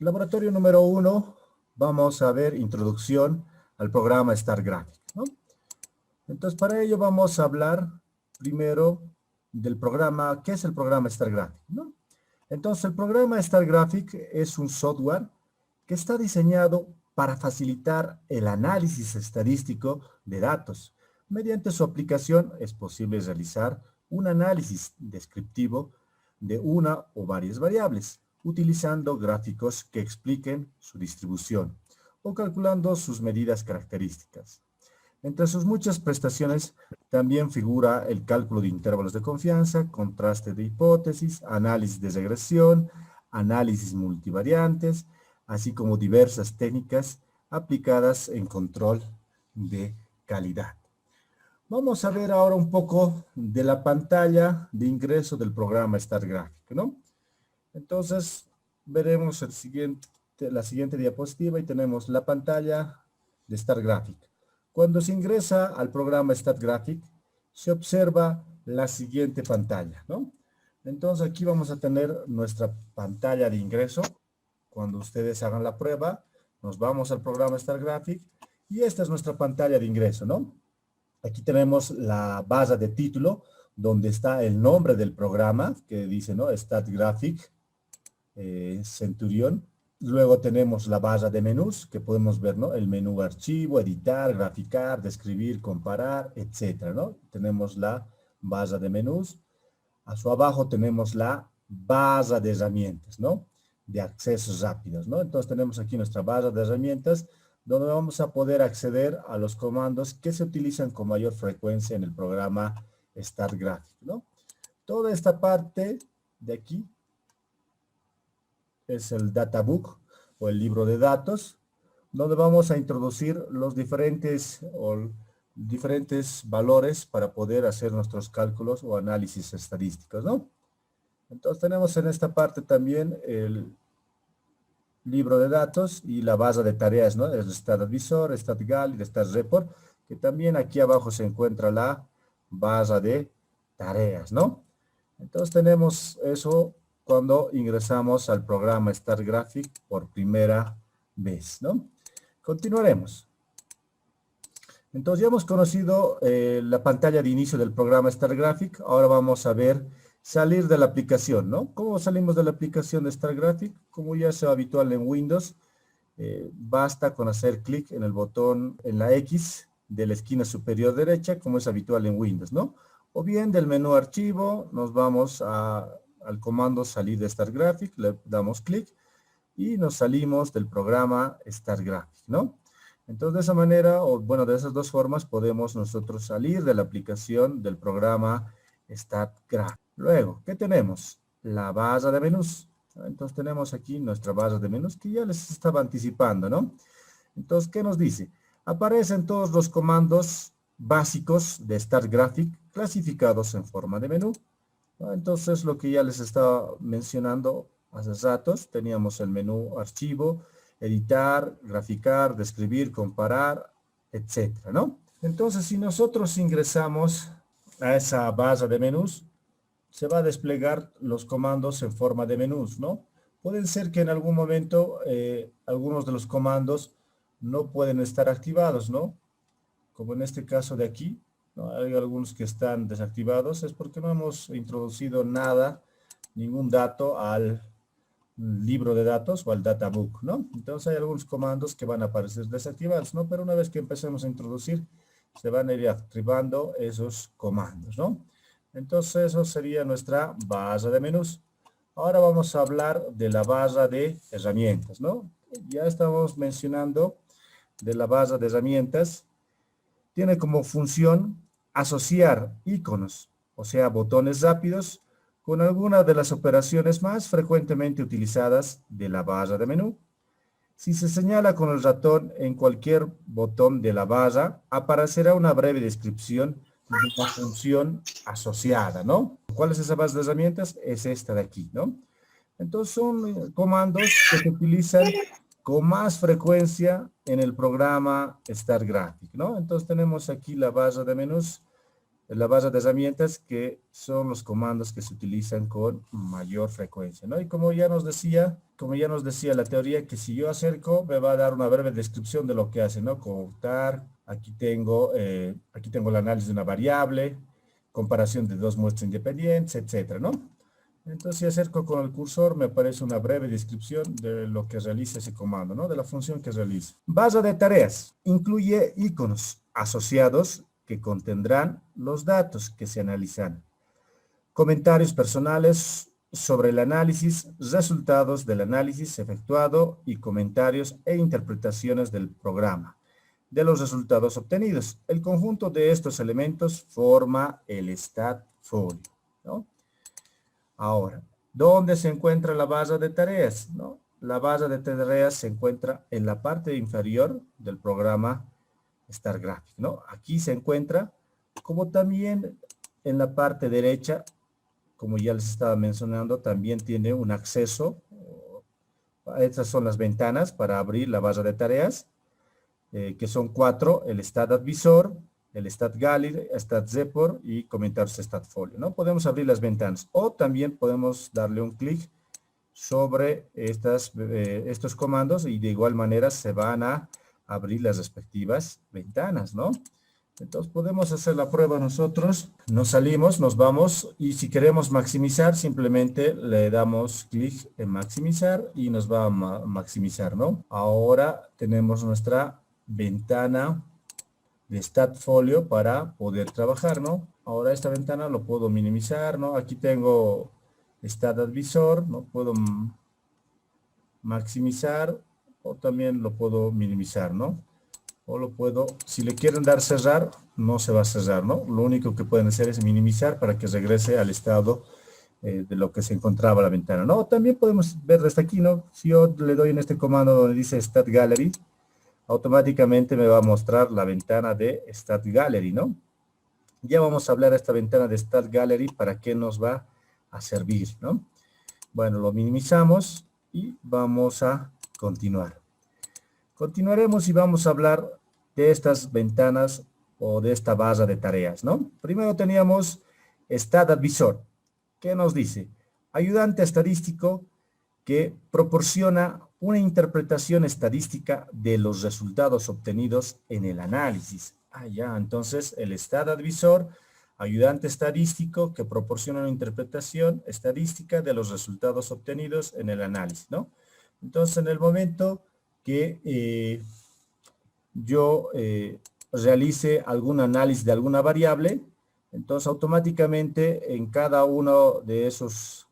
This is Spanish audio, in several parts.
Laboratorio número 1, vamos a ver introducción al programa StarGraphic, ¿no? Entonces, para ello vamos a hablar primero del programa, ¿qué es el programa StarGraphic, no? Entonces, el programa StarGraphic es un software que está diseñado para facilitar el análisis estadístico de datos. Mediante su aplicación es posible realizar un análisis descriptivo de una o varias variables, utilizando gráficos que expliquen su distribución o calculando sus medidas características. Entre sus muchas prestaciones también figura el cálculo de intervalos de confianza, contraste de hipótesis, análisis de regresión, análisis multivariantes, así como diversas técnicas aplicadas en control de calidad. Vamos a ver ahora un poco de la pantalla de ingreso del programa StarGraphic, ¿no? Entonces, veremos la siguiente diapositiva y tenemos la pantalla de StarGraphic. Cuando se ingresa al programa StarGraphic, se observa la siguiente pantalla, ¿no? Entonces, aquí vamos a tener nuestra pantalla de ingreso. Cuando ustedes hagan la prueba, nos vamos al programa StarGraphic y esta es nuestra pantalla de ingreso, ¿no? Aquí tenemos la barra de título, donde está el nombre del programa, que dice, ¿no? StarGraphic Centurion. Luego tenemos la barra de menús, que podemos ver, ¿no? El menú archivo, editar, graficar, describir, comparar, etcétera, ¿no? Tenemos la barra de menús. A su abajo tenemos la barra de herramientas, ¿no? De accesos rápidos, ¿no? Entonces tenemos aquí nuestra barra de herramientas, donde vamos a poder acceder a los comandos que se utilizan con mayor frecuencia en el programa StarGraphic, ¿no? Toda esta parte de aquí es el databook o el libro de datos, donde vamos a introducir los diferentes valores para poder hacer nuestros cálculos o análisis estadísticos, ¿no? Entonces tenemos en esta parte también el libro de datos y la base de tareas, ¿no? El StatAdvisor, StatGal y el StatReport, que también aquí abajo se encuentra la base de tareas, ¿no? Entonces tenemos eso cuando ingresamos al programa StarGraphic por primera vez, ¿no? Continuaremos. Entonces ya hemos conocido la pantalla de inicio del programa StarGraphic. Ahora vamos a ver salir de la aplicación, ¿no? ¿Cómo salimos de la aplicación de StarGraphic? Como ya es habitual en Windows, basta con hacer clic en el botón, en la X de la esquina superior derecha, como es habitual en Windows, ¿no? O bien del menú archivo, nos vamos al comando salir de StarGraphic, le damos clic y nos salimos del programa StarGraphic, ¿no? Entonces, de esa manera, o bueno, de esas dos formas, podemos nosotros salir de la aplicación del programa StarGraphic. Luego, ¿qué tenemos? La barra de menús. Entonces, tenemos aquí nuestra barra de menús que ya les estaba anticipando, ¿no? Entonces, ¿qué nos dice? Aparecen todos los comandos básicos de StarGraphic clasificados en forma de menú, ¿no? Entonces, lo que ya les estaba mencionando hace ratos, teníamos el menú archivo, editar, graficar, describir, comparar, etcétera, ¿no? Entonces, si nosotros ingresamos a esa barra de menús, se va a desplegar los comandos en forma de menús, ¿no? Pueden ser que en algún momento algunos de los comandos no pueden estar activados, ¿no? Como en este caso de aquí, ¿no? Hay algunos que están desactivados, es porque no hemos introducido nada, ningún dato al libro de datos o al databook, ¿no? Entonces hay algunos comandos que van a aparecer desactivados, ¿no? Pero una vez que empecemos a introducir, se van a ir activando esos comandos, ¿no? Entonces eso sería nuestra barra de menús. Ahora vamos a hablar de la barra de herramientas, ¿no? Ya estamos mencionando de la barra de herramientas. Tiene como función asociar iconos, o sea, botones rápidos, con alguna de las operaciones más frecuentemente utilizadas de la barra de menú. Si se señala con el ratón en cualquier botón de la barra, aparecerá una breve descripción de la función asociada, ¿no? ¿Cuál es esa base de herramientas? Es esta de aquí, ¿no? Entonces son comandos que se utilizan con más frecuencia en el programa StarGraphic, ¿no? Entonces tenemos aquí la barra de menús, la barra de herramientas, que son los comandos que se utilizan con mayor frecuencia, ¿no? Y como ya nos decía, como ya nos decía la teoría, que si yo acerco, me va a dar una breve descripción de lo que hace, ¿no? Contar, aquí tengo el análisis de una variable, comparación de dos muestras independientes, etcétera, ¿no? Entonces, si acerco con el cursor, me aparece una breve descripción de lo que realiza ese comando, ¿no? De la función que realiza. Base de tareas. Incluye iconos asociados que contendrán los datos que se analizan. Comentarios personales sobre el análisis, resultados del análisis efectuado y comentarios e interpretaciones del programa, de los resultados obtenidos. El conjunto de estos elementos forma el StatFolio, ¿no? Ahora, ¿dónde se encuentra la base de tareas? ¿No? La base de tareas se encuentra en la parte inferior del programa StarGraphic, ¿no? Aquí se encuentra, como también en la parte derecha, como ya les estaba mencionando, también tiene un acceso. Estas son las ventanas para abrir la base de tareas, que son 4, el Stat Advisor, el Stat Gallery, Stat Zepor y comentarios StatFolio, ¿no? Podemos abrir las ventanas o también podemos darle un clic sobre estos comandos y de igual manera se van a abrir las respectivas ventanas, ¿no? Entonces podemos hacer la prueba nosotros, nos salimos, nos vamos y si queremos maximizar simplemente le damos clic en maximizar y nos va a maximizar, ¿no? Ahora tenemos nuestra ventana de StatFolio para poder trabajar, ¿no? Ahora esta ventana lo puedo minimizar, ¿no? Aquí tengo Stat Advisor, ¿no? Puedo maximizar o también lo puedo minimizar, ¿no? O lo puedo, si le quieren dar cerrar, no se va a cerrar, ¿no? Lo único que pueden hacer es minimizar para que regrese al estado de lo que se encontraba la ventana, ¿no? También podemos ver desde aquí, ¿no? Si yo le doy en este comando donde dice Stat Gallery, automáticamente me va a mostrar la ventana de Stat Gallery, ¿no? Ya vamos a hablar de esta ventana de Stat Gallery, para qué nos va a servir, ¿no? Bueno, lo minimizamos y vamos a continuar. Continuaremos y vamos a hablar de estas ventanas o de esta base de tareas, ¿no? Primero teníamos Stat Advisor. ¿Qué nos dice? Ayudante estadístico que proporciona una interpretación estadística de los resultados obtenidos en el análisis. Ya, entonces el Stat Advisor, ayudante estadístico que proporciona una interpretación estadística de los resultados obtenidos en el análisis, ¿no? Entonces, en el momento que yo realice algún análisis de alguna variable, entonces automáticamente en cada uno de esas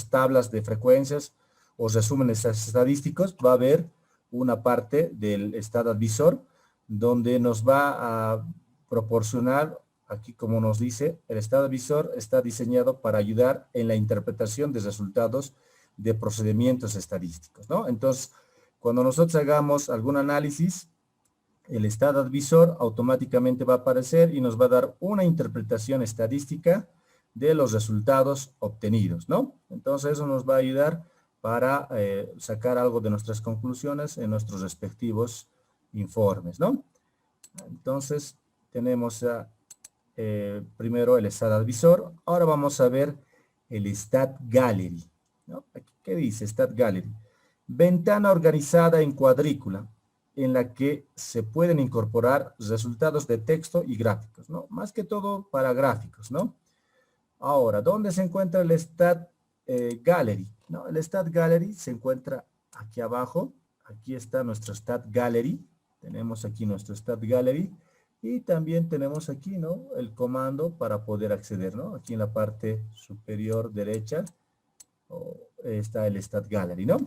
tablas de frecuencias o resúmenes estadísticos va a haber una parte del Stat Advisor donde nos va a proporcionar, aquí como nos dice, el Stat Advisor está diseñado para ayudar en la interpretación de resultados de procedimientos estadísticos, ¿no? Entonces, cuando nosotros hagamos algún análisis, el Stat Advisor automáticamente va a aparecer y nos va a dar una interpretación estadística de los resultados obtenidos, ¿no? Entonces, eso nos va a ayudar para sacar algo de nuestras conclusiones en nuestros respectivos informes, ¿no? Entonces, tenemos primero el Stat Advisor. Ahora vamos a ver el Stat Gallery, ¿no? Aquí, ¿qué dice Stat Gallery? Ventana organizada en cuadrícula, en la que se pueden incorporar resultados de texto y gráficos, ¿no? Más que todo para gráficos, ¿no? Ahora, ¿dónde se encuentra el Stat Gallery? ¿No? El Stat Gallery se encuentra aquí abajo. Aquí está nuestro Stat Gallery. Tenemos aquí nuestro Stat Gallery. Y también tenemos aquí, ¿no? El comando para poder acceder, ¿no? Aquí en la parte superior derecha está el Stat Gallery, ¿no?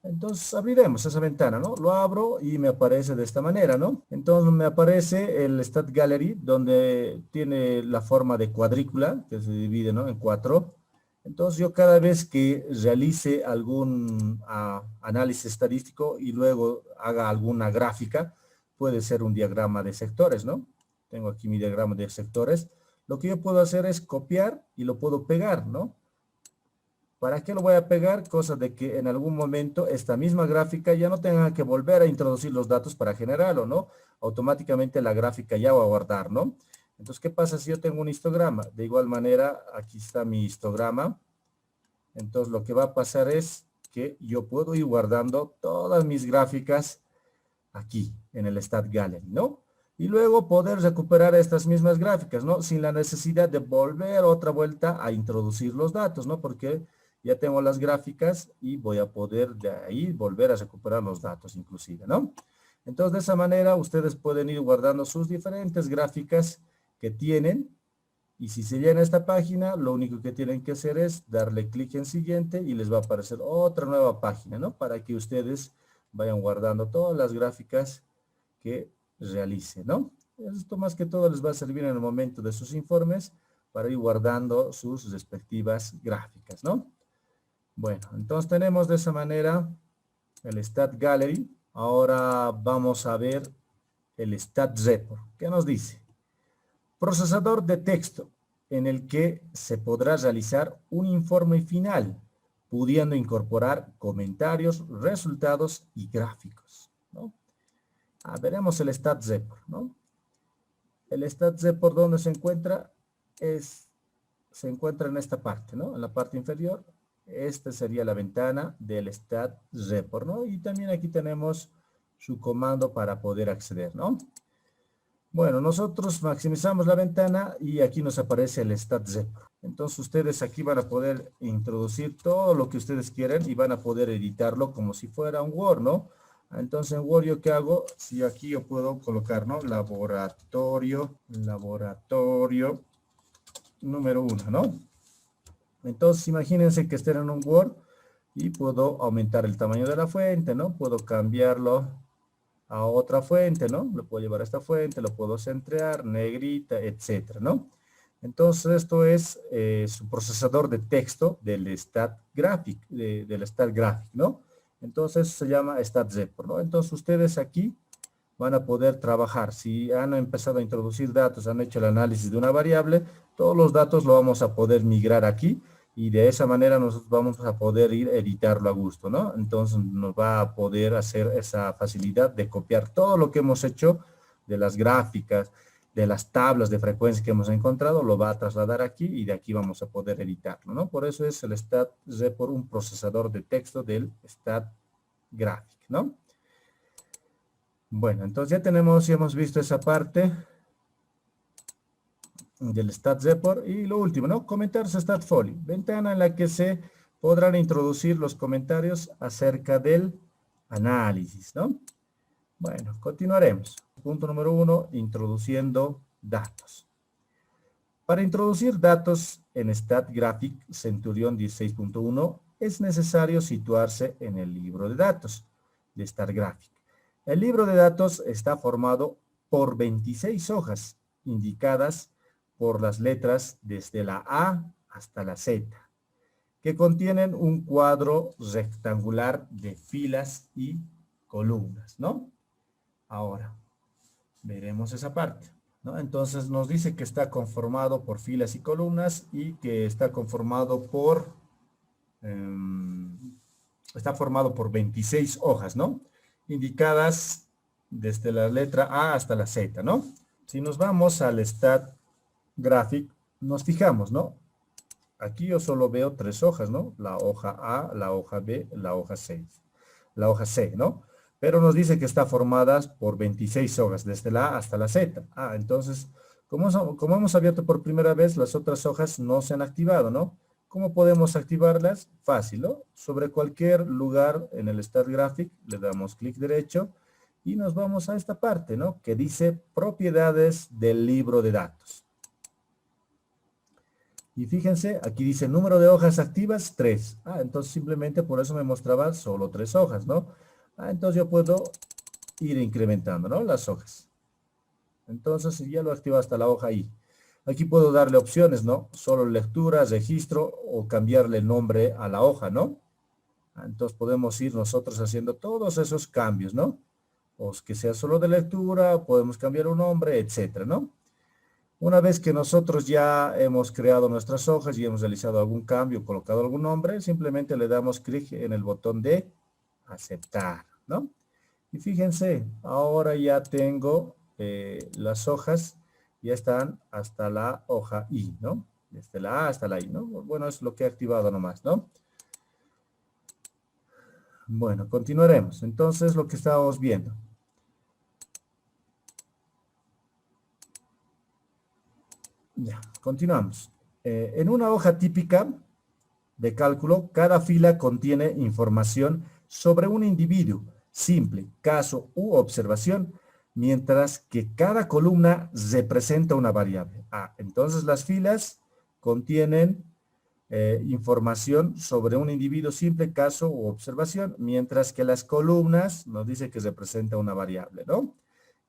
Entonces abriremos esa ventana, ¿no? Lo abro y me aparece de esta manera, ¿no? Entonces me aparece el Stat Gallery donde tiene la forma de cuadrícula que se divide, ¿no? En 4. Entonces yo cada vez que realice algún análisis estadístico y luego haga alguna gráfica, puede ser un diagrama de sectores, ¿no? Tengo aquí mi diagrama de sectores. Lo que yo puedo hacer es copiar y lo puedo pegar, ¿no? ¿Para qué lo voy a pegar? Cosa de que en algún momento esta misma gráfica ya no tenga que volver a introducir los datos para generarlo, ¿no? Automáticamente la gráfica ya va a guardar, ¿no? Entonces, ¿qué pasa si yo tengo un histograma? De igual manera, aquí está mi histograma. Entonces, lo que va a pasar es que yo puedo ir guardando todas mis gráficas aquí en el Stat Gallery, ¿no? Y luego poder recuperar estas mismas gráficas, ¿no? Sin la necesidad de volver otra vuelta a introducir los datos, ¿no? Porque ya tengo las gráficas y voy a poder de ahí volver a recuperar los datos inclusive, ¿no? Entonces, de esa manera, ustedes pueden ir guardando sus diferentes gráficas que tienen. Y si se llena esta página, lo único que tienen que hacer es darle clic en siguiente y les va a aparecer otra nueva página, ¿no? Para que ustedes vayan guardando todas las gráficas que realicen, ¿no? Esto más que todo les va a servir en el momento de sus informes para ir guardando sus respectivas gráficas, ¿no? Bueno, entonces tenemos de esa manera el Stat Gallery. Ahora vamos a ver el Stat Report. ¿Qué nos dice? Procesador de texto en el que se podrá realizar un informe final, pudiendo incorporar comentarios, resultados y gráficos, ¿no? Veremos el Stat Report, ¿no? El Stat Report, ¿dónde se encuentra? Se encuentra en esta parte, ¿no? En la parte inferior. Esta sería la ventana del Stat Report, ¿no? Y también aquí tenemos su comando para poder acceder, ¿no? Bueno, nosotros maximizamos la ventana y aquí nos aparece el Stat Report. Entonces ustedes aquí van a poder introducir todo lo que ustedes quieran y van a poder editarlo como si fuera un Word, ¿no? Entonces en Word yo qué hago, si aquí yo puedo colocar, ¿no? Laboratorio número 1, ¿no? Entonces imagínense que estén en un Word y puedo aumentar el tamaño de la fuente, ¿no? Puedo cambiarlo a otra fuente, ¿no? Lo puedo llevar a esta fuente, lo puedo centrar, negrita, etcétera, ¿no? Entonces esto es su procesador de texto del Stat Graphic, del Stat Graphic, ¿no? Entonces se llama Stat Report, ¿no? Entonces ustedes aquí van a poder trabajar. Si han empezado a introducir datos, han hecho el análisis de una variable, todos los datos lo vamos a poder migrar aquí y de esa manera nosotros vamos a poder ir editarlo a gusto, ¿no? Entonces nos va a poder hacer esa facilidad de copiar todo lo que hemos hecho de las gráficas, de las tablas de frecuencia que hemos encontrado, lo va a trasladar aquí y de aquí vamos a poder editarlo, ¿no? Por eso es el Stat Report, un procesador de texto del Stat Graphic, ¿no? Bueno, entonces ya hemos visto esa parte del Stat Report y lo último, ¿no? Comentarios StatFolio, ventana en la que se podrán introducir los comentarios acerca del análisis, ¿no? Bueno, continuaremos. Punto número 1, introduciendo datos. Para introducir datos en StatGraphic Centurion 16.1 es necesario situarse en el libro de datos de StatGraphic. El libro de datos está formado por 26 hojas indicadas por las letras desde la A hasta la Z, que contienen un cuadro rectangular de filas y columnas, ¿no? Ahora, veremos esa parte, ¿no? Entonces nos dice que está conformado por filas y columnas y que está conformado por 26 hojas, ¿no? Indicadas desde la letra A hasta la Z, ¿no? Si nos vamos al Stat Graphic, nos fijamos, ¿no? Aquí yo solo veo 3 hojas, ¿no? La hoja A, la hoja B, la hoja C, ¿no? Pero nos dice que está formada por 26 hojas, desde la A hasta la Z. Entonces, como hemos abierto por primera vez, las otras hojas no se han activado, ¿no? ¿Cómo podemos activarlas? Fácil, ¿no? Sobre cualquier lugar en el Stat Graphic, le damos clic derecho y nos vamos a esta parte, ¿no? Que dice propiedades del libro de datos. Y fíjense, aquí dice número de hojas activas, 3. Entonces simplemente por eso me mostraba solo 3 hojas, ¿no? Entonces yo puedo ir incrementando, ¿no? Las hojas. Entonces ya lo activo hasta la hoja I. Aquí puedo darle opciones, ¿no? Solo lectura, registro o cambiarle el nombre a la hoja, ¿no? Entonces podemos ir nosotros haciendo todos esos cambios, ¿no? O que sea solo de lectura, podemos cambiar un nombre, etcétera, ¿no? Una vez que nosotros ya hemos creado nuestras hojas y hemos realizado algún cambio, colocado algún nombre, simplemente le damos clic en el botón de aceptar, ¿no? Y fíjense, ahora ya tengo las hojas, ya están hasta la hoja I, ¿no? Desde la A hasta la I, ¿no? Bueno, es lo que he activado nomás, ¿no? Bueno, continuaremos. Entonces, lo que estábamos viendo. Ya, continuamos. En una hoja típica de cálculo, cada fila contiene información sobre un individuo, simple, caso u observación, mientras que cada columna representa una variable. Entonces las filas contienen información sobre un individuo, simple, caso u observación, mientras que las columnas nos dice que representa una variable, ¿no?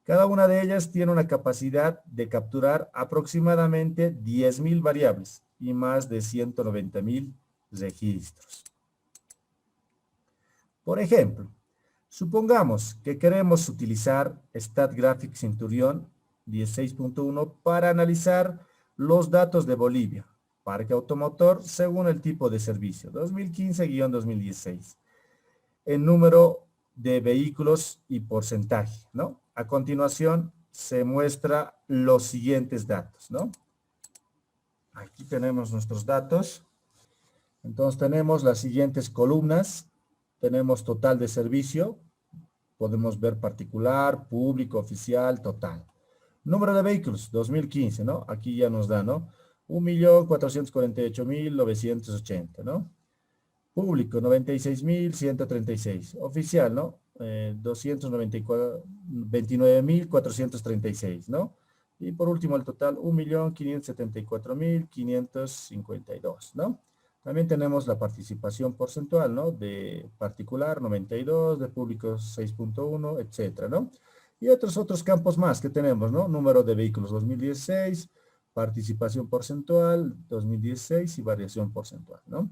Cada una de ellas tiene una capacidad de capturar aproximadamente 10.000 variables y más de 190.000 registros. Por ejemplo, supongamos que queremos utilizar StatGraphic Centurion 16.1 para analizar los datos de Bolivia, parque automotor según el tipo de servicio, 2015-2016, en número de vehículos y porcentaje, ¿no? A continuación se muestra los siguientes datos, ¿no? Aquí tenemos nuestros datos. Entonces tenemos las siguientes columnas. Tenemos total de servicio. Podemos ver particular, público, oficial, total. Número de vehículos, 2015, ¿no? Aquí ya nos da, ¿no? 1.448.980, ¿no? Público, 96.136. Oficial, ¿no? 29.436, ¿no? Y por último el total, 1.574.552, ¿no? También tenemos la participación porcentual, ¿no? De particular, 92, de público, 6.1, etcétera, ¿no? Y otros campos más que tenemos, ¿no? Número de vehículos 2016, participación porcentual 2016 y variación porcentual, ¿no?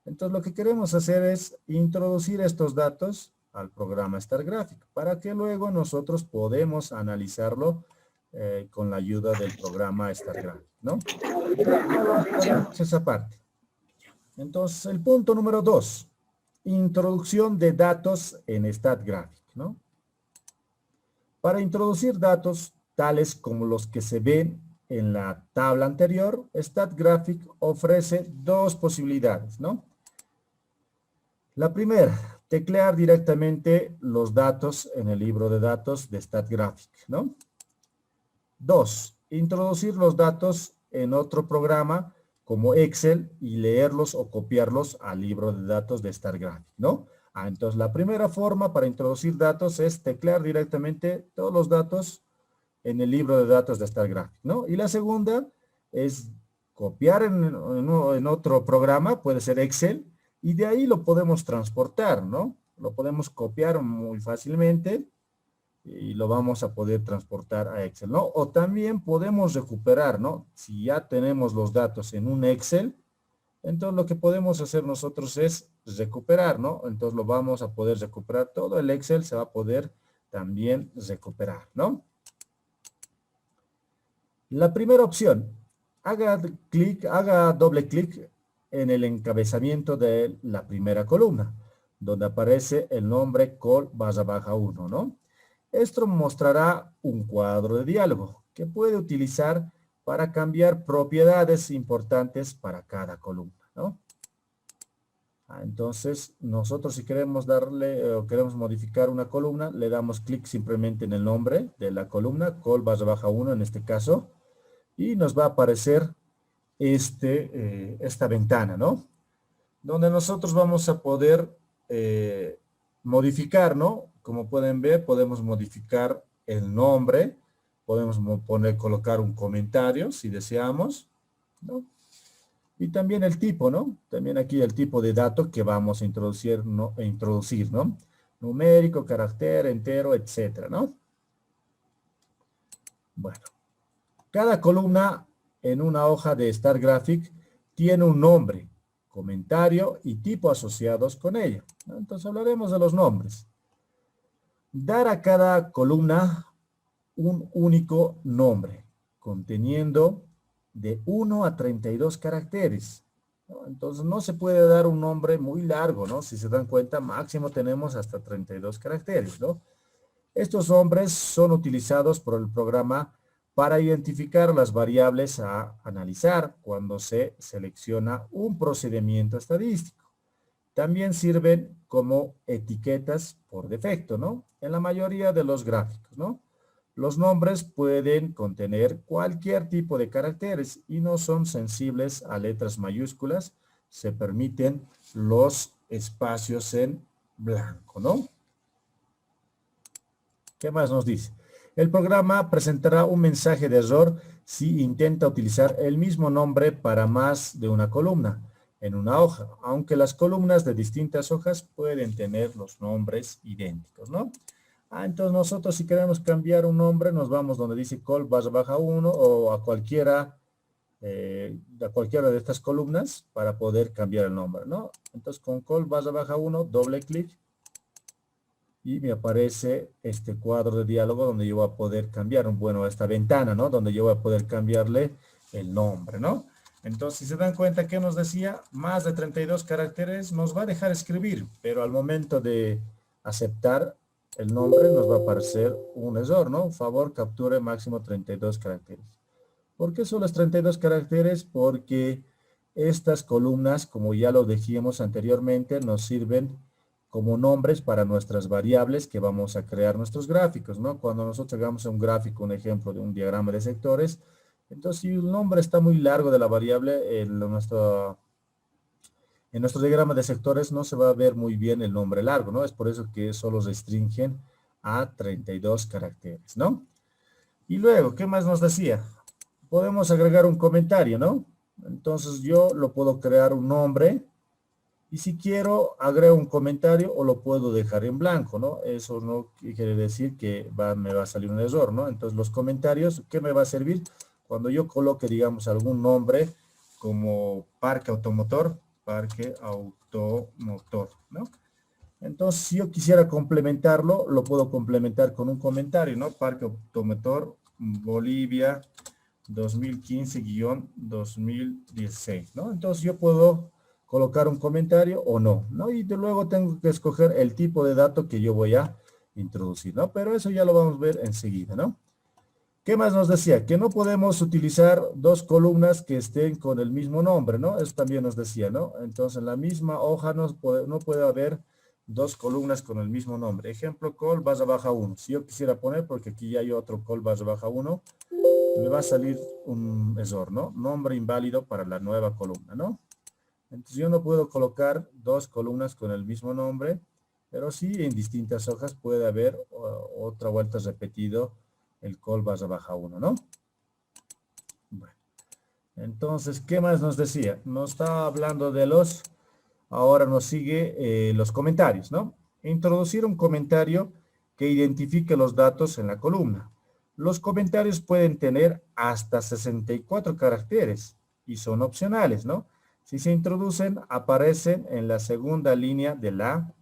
Entonces lo que queremos hacer es introducir estos datos al programa StatGraphic para que luego nosotros podemos analizarlo con la ayuda del programa StatGraphic, ¿no? Entonces, esa parte. Entonces, el punto número 2, introducción de datos en StatGraphic, ¿no? Para introducir datos tales como los que se ven en la tabla anterior, StatGraphic ofrece dos posibilidades, ¿no? La primera, teclear directamente los datos en el libro de datos de StatGraphic, ¿no? 2, introducir los datos en otro programa como Excel y leerlos o copiarlos al libro de datos de StatGraphic, ¿no? Entonces la primera forma para introducir datos es teclear directamente todos los datos en el libro de datos de StatGraphic, ¿no? Y la segunda es copiar en otro programa, puede ser Excel, y de ahí lo podemos transportar, ¿no? Lo podemos copiar muy fácilmente y lo vamos a poder transportar a Excel, ¿no? O también podemos recuperar, ¿no? Si ya tenemos los datos en un Excel, entonces lo que podemos hacer nosotros es recuperar, ¿no? Entonces lo vamos a poder recuperar, todo el Excel se va a poder también recuperar, ¿no? La primera opción, haga doble clic en el encabezamiento de la primera columna, donde aparece el nombre col_1, ¿no? Esto mostrará un cuadro de diálogo que puede utilizar para cambiar propiedades importantes para cada columna, ¿no? Entonces, nosotros si queremos darle o queremos modificar una columna, le damos clic simplemente en el nombre de la columna, col_1 en este caso, y nos va a aparecer esta ventana, ¿no? Donde nosotros vamos a poder modificar, ¿no? Como pueden ver, podemos modificar el nombre, podemos colocar un comentario si deseamos, ¿no? Y también el tipo, ¿no? También aquí el tipo de dato que vamos a introducir, ¿no? Numérico, carácter, entero, etcétera, ¿no? Bueno, cada columna en una hoja de StatGraphic tiene un nombre, comentario y tipo asociados con ella, ¿no? Entonces hablaremos de los nombres. Dar a cada columna un único nombre, conteniendo de 1 a 32 caracteres, ¿no? Entonces no se puede dar un nombre muy largo, ¿no? Si se dan cuenta, máximo tenemos hasta 32 caracteres, ¿no? Estos nombres son utilizados por el programa para identificar las variables a analizar cuando se selecciona un procedimiento estadístico. también sirven como etiquetas por defecto, ¿no? En la mayoría de los gráficos, ¿no? Los nombres pueden contener cualquier tipo de caracteres y no son sensibles a letras mayúsculas. Se permiten los espacios en blanco, ¿no? ¿Qué más nos dice? El programa presentará un mensaje de error si intenta utilizar el mismo nombre para más de una columna en una hoja, aunque las columnas de distintas hojas pueden tener los nombres idénticos, ¿no? Entonces nosotros si queremos cambiar un nombre, nos vamos donde dice col barra baja 1 o a cualquiera de estas columnas para poder cambiar el nombre, ¿no? Entonces con col barra baja 1, doble clic y me aparece este cuadro de diálogo donde yo voy a poder cambiar, bueno, esta ventana, ¿no? Donde yo voy a poder cambiarle el nombre, ¿no? Entonces, si se dan cuenta que nos decía, más de 32 caracteres nos va a dejar escribir, pero al momento de aceptar el nombre nos va a aparecer un error, ¿no? Favor, capture máximo 32 caracteres. ¿Por qué solo es 32 caracteres? Porque estas columnas, como ya lo dijimos anteriormente, nos sirven como nombres para nuestras variables que vamos a crear nuestros gráficos, ¿no? Cuando nosotros hagamos un gráfico, un ejemplo de un diagrama de sectores, entonces si el nombre está muy largo de la variable, en nuestro diagrama de sectores no se va a ver muy bien el nombre largo, ¿no? Es por eso que solo restringen a 32 caracteres, ¿no? Y luego, ¿qué más nos decía? Podemos agregar un comentario, ¿no? Entonces yo lo puedo crear un nombre y si quiero agrego un comentario o lo puedo dejar en blanco, ¿no? Eso no quiere decir que me va a salir un error, ¿no? Entonces los comentarios, ¿qué me va a servir? Cuando yo coloque, digamos, algún nombre como parque automotor, ¿no? Entonces, si yo quisiera complementarlo, lo puedo complementar con un comentario, ¿no? Parque automotor Bolivia 2015-2016, ¿no? Entonces yo puedo colocar un comentario o no, ¿no? Y luego tengo que escoger el tipo de dato que yo voy a introducir, ¿no? Pero eso ya lo vamos a ver enseguida, ¿no? ¿Qué más nos decía? Que no podemos utilizar dos columnas que estén con el mismo nombre, ¿no? Eso también nos decía, ¿no? Entonces, en la misma hoja no puede haber dos columnas con el mismo nombre. Ejemplo, col barra baja 1. Si yo quisiera poner, porque aquí ya hay otro col barra baja 1, me va a salir un error, ¿no? Nombre inválido para la nueva columna, ¿no? Entonces yo no puedo colocar dos columnas con el mismo nombre, pero sí en distintas hojas puede haber otra vuelta repetido el col barra baja 1, ¿no? Bueno, entonces, ¿qué más nos decía? Nos estaba hablando de ahora nos sigue los comentarios, ¿no? Introducir un comentario que identifique los datos en la columna. Los comentarios pueden tener hasta 64 caracteres y son opcionales, ¿no? Si se introducen, aparecen en la segunda línea de la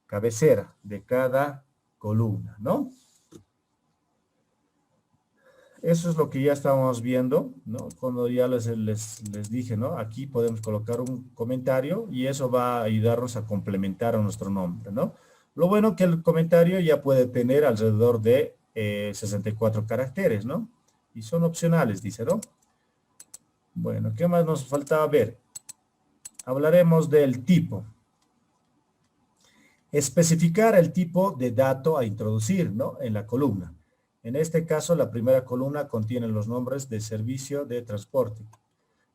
cabecera de cada columna, ¿no? Eso es lo que ya estábamos viendo, ¿no? Cuando ya les dije, ¿no? Aquí podemos colocar un comentario y eso va a ayudarnos a complementar a nuestro nombre, ¿no? Lo bueno que el comentario ya puede tener alrededor de 64 caracteres, ¿no? Y son opcionales, dice, ¿no? Bueno, ¿qué más nos faltaba ver? Hablaremos del tipo. Especificar el tipo de dato a introducir, ¿no? En la columna. En este caso, la primera columna contiene los nombres de servicio de transporte,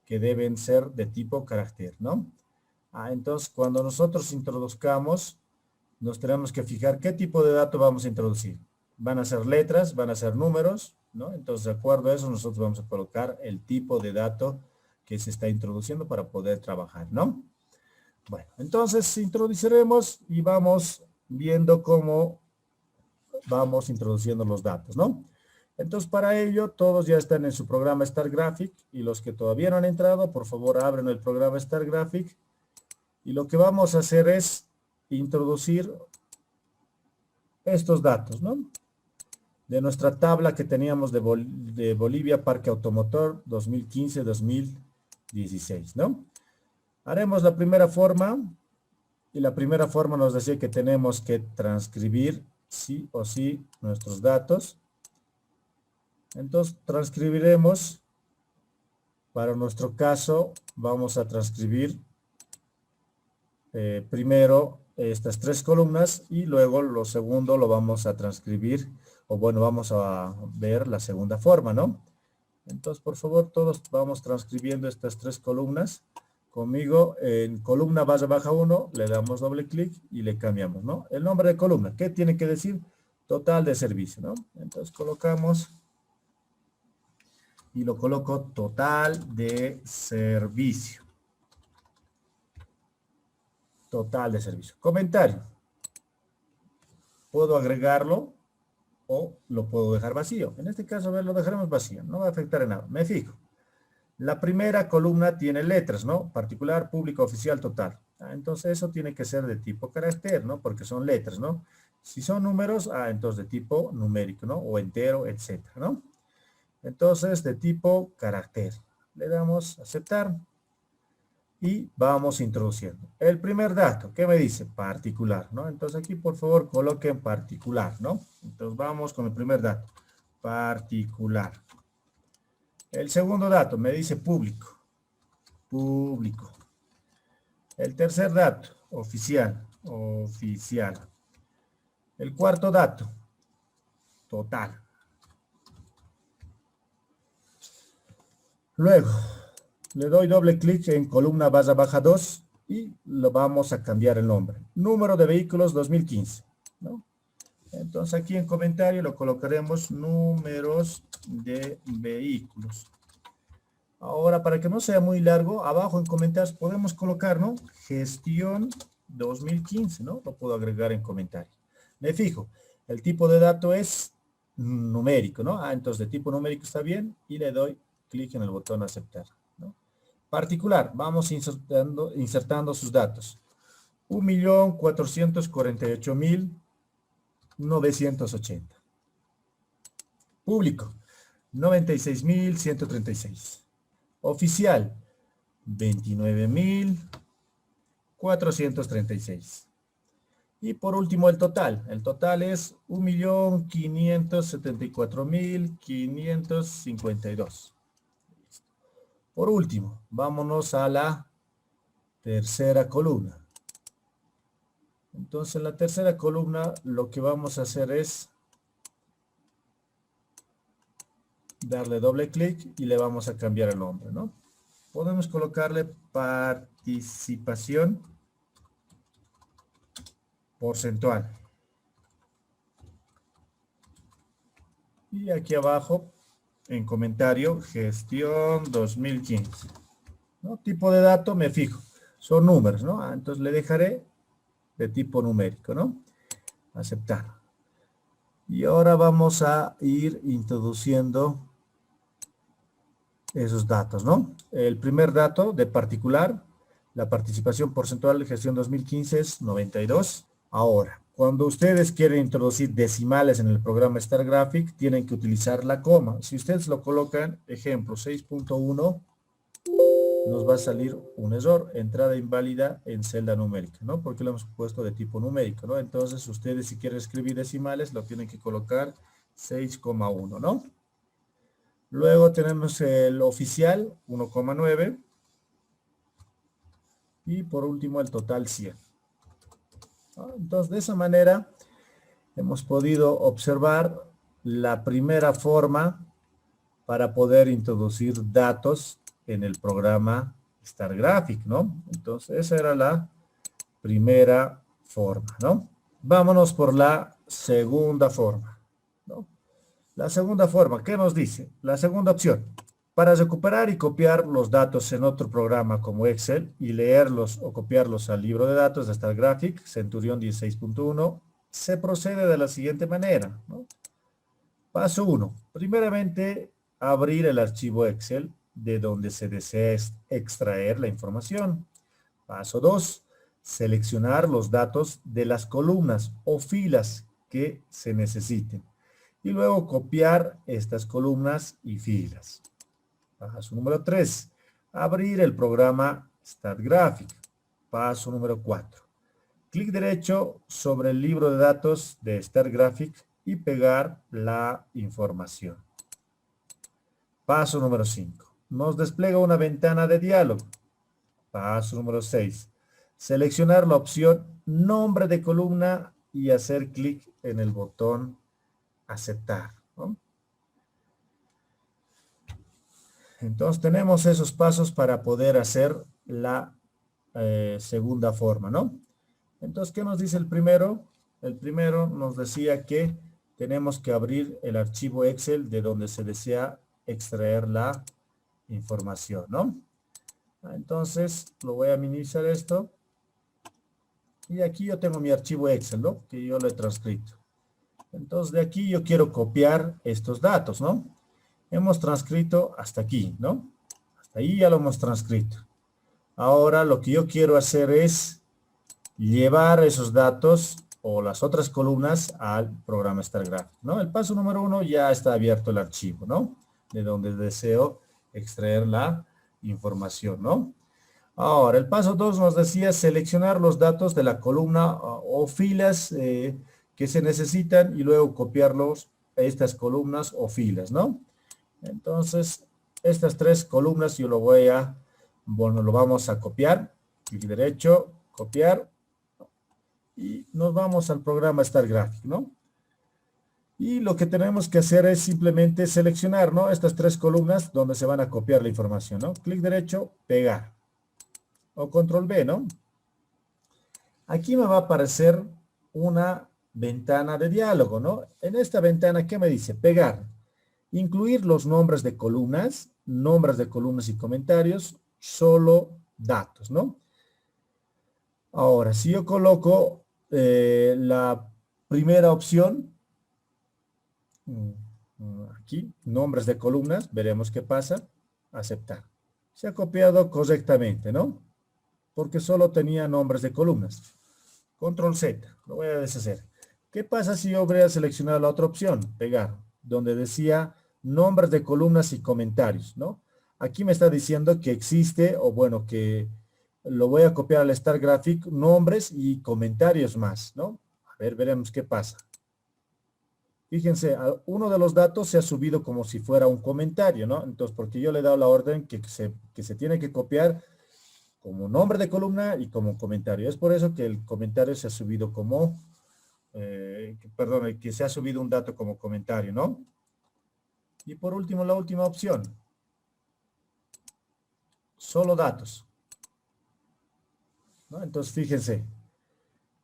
que deben ser de tipo carácter, ¿no? Entonces, cuando nosotros introduzcamos, nos tenemos que fijar qué tipo de dato vamos a introducir. Van a ser letras, van a ser números, ¿no? Entonces, de acuerdo a eso, nosotros vamos a colocar el tipo de dato que se está introduciendo para poder trabajar, ¿no? Bueno, entonces introduciremos y vamos viendo cómo vamos introduciendo los datos, ¿no? Entonces, para ello, todos ya están en su programa StarGraphic y los que todavía no han entrado, por favor, abren el programa StarGraphic y lo que vamos a hacer es introducir estos datos, ¿no? De nuestra tabla que teníamos de Bolivia Parque Automotor 2015-2016, ¿no? Haremos la primera forma y la primera forma nos decía que tenemos que transcribir sí o sí nuestros datos. Entonces transcribiremos, para nuestro caso vamos a transcribir primero estas 3 columnas y luego lo segundo lo vamos a transcribir, o bueno, vamos a ver la segunda forma, ¿no? Entonces, por favor, todos vamos transcribiendo estas 3 columnas. Conmigo, en columna barra baja 1, le damos doble clic y le cambiamos, ¿no? El nombre de columna, ¿qué tiene que decir? Total de servicio, ¿no? Entonces colocamos y lo coloco total de servicio. Total de servicio. Comentario. Puedo agregarlo o lo puedo dejar vacío. En este caso, a ver, lo dejaremos vacío. No va a afectar en nada. Me fijo. La primera columna tiene letras, ¿no? Particular, público, oficial, total. Entonces eso tiene que ser de tipo carácter, ¿no? Porque son letras, ¿no? Si son números, entonces de tipo numérico, ¿no? O entero, etcétera, ¿no? Entonces de tipo carácter. Le damos aceptar y vamos introduciendo. El primer dato, ¿qué me dice? Particular, ¿no? Entonces aquí por favor coloquen particular, ¿no? Entonces vamos con el primer dato. Particular. El segundo dato me dice público. Público. El tercer dato, oficial. Oficial. El cuarto dato, total. Luego, le doy doble clic en columna barra baja 2 y lo vamos a cambiar el nombre. Número de vehículos 2015, ¿no? Entonces aquí en comentario lo colocaremos números de vehículos. Ahora, para que no sea muy largo, abajo en comentarios podemos colocar, ¿no? Gestión 2015, ¿no? Lo puedo agregar en comentario. Me fijo, el tipo de dato es numérico, ¿no? Entonces de tipo numérico está bien y le doy clic en el botón aceptar, ¿no? Particular, vamos insertando sus datos. 1.448.980. Público, 96.136. Oficial, 29.436. Y por último el total. El total es 1.574.552. Por último, vámonos a la tercera columna. Entonces en la tercera columna lo que vamos a hacer es darle doble clic y le vamos a cambiar el nombre, ¿no? Podemos colocarle participación porcentual. Y aquí abajo, en comentario, gestión 2015. ¿No? Tipo de dato, me fijo. Son números, ¿no? Entonces le dejaré de tipo numérico, ¿no? Aceptar. Y ahora vamos a ir introduciendo esos datos, ¿no? El primer dato de particular, la participación porcentual de gestión 2015 es 92. Ahora, cuando ustedes quieren introducir decimales en el programa StarGraphic, tienen que utilizar la coma. Si ustedes lo colocan, ejemplo 6.1, nos va a salir un error, entrada inválida en celda numérica, ¿no? Porque lo hemos puesto de tipo numérico, ¿no? Entonces, ustedes si quieren escribir decimales, lo tienen que colocar 6,1, ¿no? Luego tenemos el oficial, 1,9. Y por último, el total 100. Entonces, de esa manera, hemos podido observar la primera forma para poder introducir datos en el programa StarGraphic, ¿no? Entonces, esa era la primera forma, ¿no? Vámonos por la segunda forma, ¿no? La segunda forma, ¿qué nos dice? La segunda opción, para recuperar y copiar los datos en otro programa como Excel y leerlos o copiarlos al libro de datos de StarGraphic, Centurion 16.1, se procede de la siguiente manera, ¿no? Paso 1. Primeramente, abrir el archivo Excel de donde se desea extraer la información. Paso 2. Seleccionar los datos de las columnas o filas que se necesiten. Y luego copiar estas columnas y filas. Paso número 3. Abrir el programa StarGraphic. Paso número 4. Clic derecho sobre el libro de datos de StarGraphic y pegar la información. Paso número 5. Nos despliega una ventana de diálogo. Paso número 6. seleccionar la opción nombre de columna y hacer clic en el botón aceptar, ¿no? Entonces tenemos esos pasos para poder hacer la segunda forma, ¿no? Entonces, ¿qué nos dice el primero? El primero nos decía que tenemos que abrir el archivo Excel de donde se desea extraer la información, ¿no? Entonces, lo voy a minimizar esto. Y aquí yo tengo mi archivo Excel, ¿no? Que yo lo he transcrito. Entonces, de aquí yo quiero copiar estos datos, ¿no? Hemos transcrito hasta aquí, ¿no? Hasta ahí ya lo hemos transcrito. Ahora lo que yo quiero hacer es llevar esos datos o las otras columnas al programa StarGraphic, ¿no? El paso número 1 ya está abierto el archivo, ¿no? De donde deseo extraer la información, ¿no? Ahora, el paso 2 nos decía seleccionar los datos de la columna o filas que se necesitan y luego copiarlos a estas columnas o filas, ¿no? Entonces, estas tres columnas yo lo voy a, bueno, lo vamos a copiar, clic derecho, copiar, y nos vamos al programa StarGraphic, ¿no? Y lo que tenemos que hacer es simplemente seleccionar, ¿no? Estas tres columnas donde se van a copiar la información, ¿no? Clic derecho, pegar, o control B, ¿no? Aquí me va a aparecer una ventana de diálogo, ¿no? En esta ventana, ¿qué me dice? Pegar. Incluir los nombres de columnas y comentarios, solo datos, ¿no? Ahora, si yo coloco la primera opción, aquí, nombres de columnas, veremos qué pasa, aceptar. Se ha copiado correctamente, ¿no? Porque solo tenía nombres de columnas. Control Z, lo voy a deshacer. ¿Qué pasa si yo hubiera seleccionado la otra opción? Pegar, donde decía nombres de columnas y comentarios, ¿no? Aquí me está diciendo que existe, o bueno, que lo voy a copiar al StarGraphic, nombres y comentarios más, ¿no? A ver, veremos qué pasa. Fíjense, uno de los datos se ha subido como si fuera un comentario, ¿no? Entonces, porque yo le he dado la orden que se tiene que copiar como nombre de columna y como comentario. Es por eso que el comentario se ha subido como, perdón, que se ha subido un dato como comentario, ¿no? Y por último, la última opción. Solo datos, ¿no? Entonces, fíjense,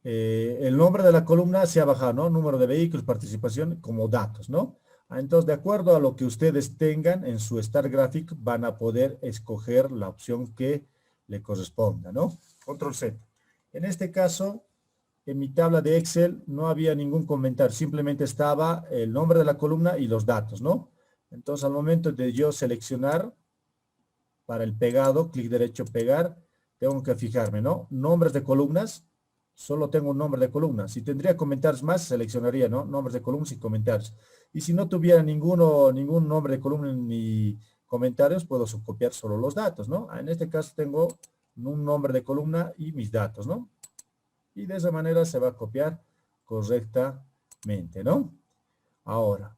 el nombre de la columna se ha bajado, ¿no? Número de vehículos, participación, como datos, ¿no? Entonces, de acuerdo a lo que ustedes tengan en su StarGraphic, van a poder escoger la opción que le corresponda, ¿no? Control Z. En este caso, en mi tabla de Excel no había ningún comentario, simplemente estaba el nombre de la columna y los datos, ¿no? Entonces, al momento de yo seleccionar para el pegado, clic derecho, pegar, tengo que fijarme, ¿no? Nombres de columnas, solo tengo un nombre de columna. Si tendría comentarios más, seleccionaría, ¿no? Nombres de columnas y comentarios. Y si no tuviera ningún nombre de columna ni comentarios, puedo subcopiar solo los datos, ¿no? En este caso tengo un nombre de columna y mis datos, ¿no? Y de esa manera se va a copiar correctamente, ¿no? Ahora,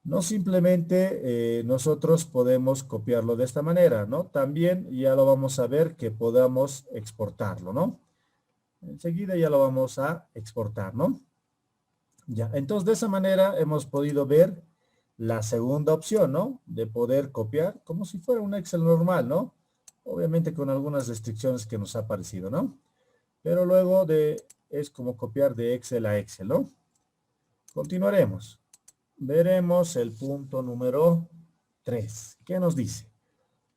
no simplemente nosotros podemos copiarlo de esta manera, ¿no? También ya lo vamos a ver que podamos exportarlo, ¿no? Enseguida ya lo vamos a exportar, ¿no? Ya, entonces de esa manera hemos podido ver la segunda opción, ¿no? De poder copiar como si fuera un Excel normal, ¿no? Obviamente con algunas restricciones que nos ha aparecido, ¿no? Pero luego es como copiar de Excel a Excel, ¿no? Continuaremos. Veremos el punto número 3. ¿Qué nos dice?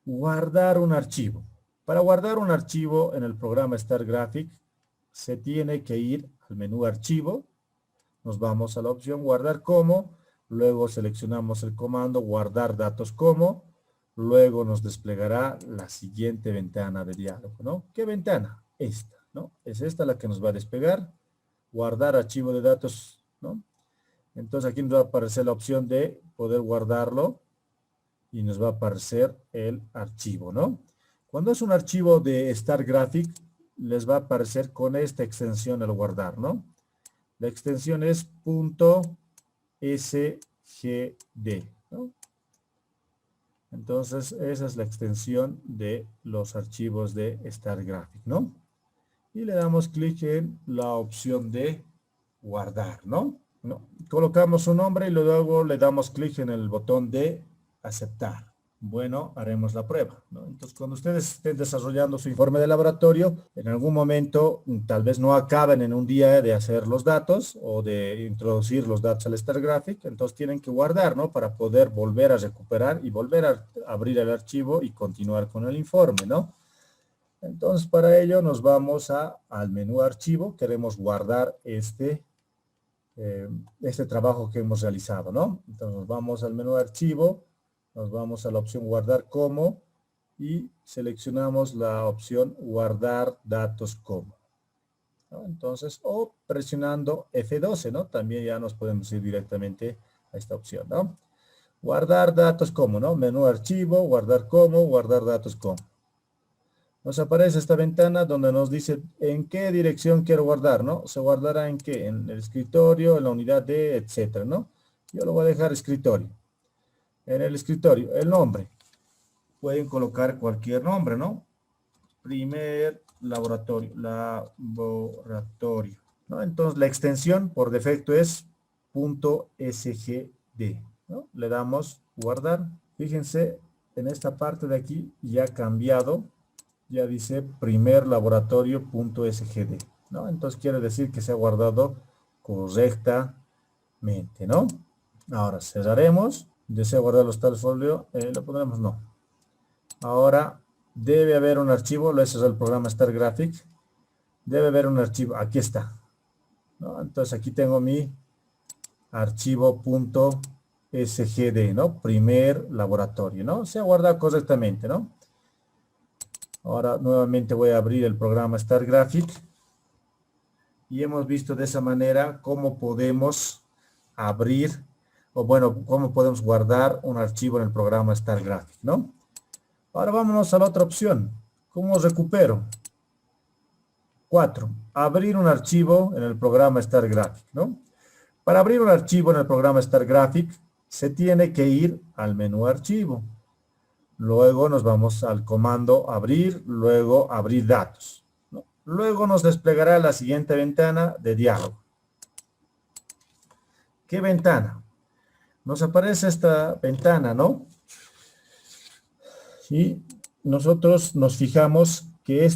Guardar un archivo. Para guardar un archivo en el programa StarGraphic, se tiene que ir al menú Archivo. Nos vamos a la opción Guardar como. Luego seleccionamos el comando Guardar datos como. Luego nos desplegará la siguiente ventana de diálogo, ¿no? ¿Qué ventana? Esta, ¿no? Es esta la que nos va a desplegar. Guardar archivo de datos, ¿no? Entonces aquí nos va a aparecer la opción de poder guardarlo y nos va a aparecer el archivo, ¿no? Cuando es un archivo de StarGraphic, les va a aparecer con esta extensión al guardar, ¿no? La extensión es .sgd, ¿no? Entonces esa es la extensión de los archivos de StarGraphic, ¿no? y le damos clic en la opción de guardar, ¿no? Colocamos su nombre y luego le damos clic en el botón de aceptar. Bueno, haremos la prueba, ¿no? Entonces, cuando ustedes estén desarrollando su informe de laboratorio, en algún momento, tal vez no acaben en un día de hacer los datos o de introducir los datos al StarGraphic, entonces tienen que guardar, ¿no? Para poder volver a recuperar y volver a abrir el archivo y continuar con el informe, ¿no? Entonces, para ello nos vamos al menú archivo, queremos guardar este trabajo que hemos realizado, ¿no? Entonces, nos vamos al menú archivo, nos vamos a la opción guardar como y seleccionamos la opción guardar datos como, ¿no? Entonces, o presionando F12, ¿no? También ya nos podemos ir directamente a esta opción, ¿no? Guardar datos como, ¿no? Menú archivo, guardar como, guardar datos como. Nos aparece esta ventana donde nos dice en qué dirección quiero guardar, ¿no? Se guardará en qué, en el escritorio, en la unidad D, etcétera, ¿no? Yo lo voy a dejar escritorio. En el escritorio, el nombre. Pueden colocar cualquier nombre, ¿no? Primer laboratorio, ¿no? Entonces la extensión por defecto es .sgd, ¿no? Le damos guardar. Fíjense, en esta parte de aquí ya ha cambiado. Ya dice primer laboratorio.sgd, ¿no? Entonces quiere decir que se ha guardado correctamente, ¿no? Ahora cerraremos. Deseo guardar los tales folio, lo pondremos no. Ahora debe haber un archivo, lo ese es el programa StarGraphic. Debe haber un archivo, aquí está, ¿no? Entonces aquí tengo mi archivo.sgd, ¿no? Primer laboratorio, ¿no? Se ha guardado correctamente, ¿no? Ahora nuevamente voy a abrir el programa StarGraphic y hemos visto de esa manera cómo podemos abrir, o bueno, cómo podemos guardar un archivo en el programa StarGraphic, ¿no? Ahora vámonos a la otra opción. ¿Cómo recupero? 4. Abrir un archivo en el programa StarGraphic, ¿no? Para abrir un archivo en el programa StarGraphic se tiene que ir al menú archivo. Luego nos vamos al comando abrir, luego abrir datos, ¿no? Luego nos desplegará la siguiente ventana de diálogo. ¿Qué ventana? Nos aparece esta ventana, ¿no? Y nosotros nos fijamos que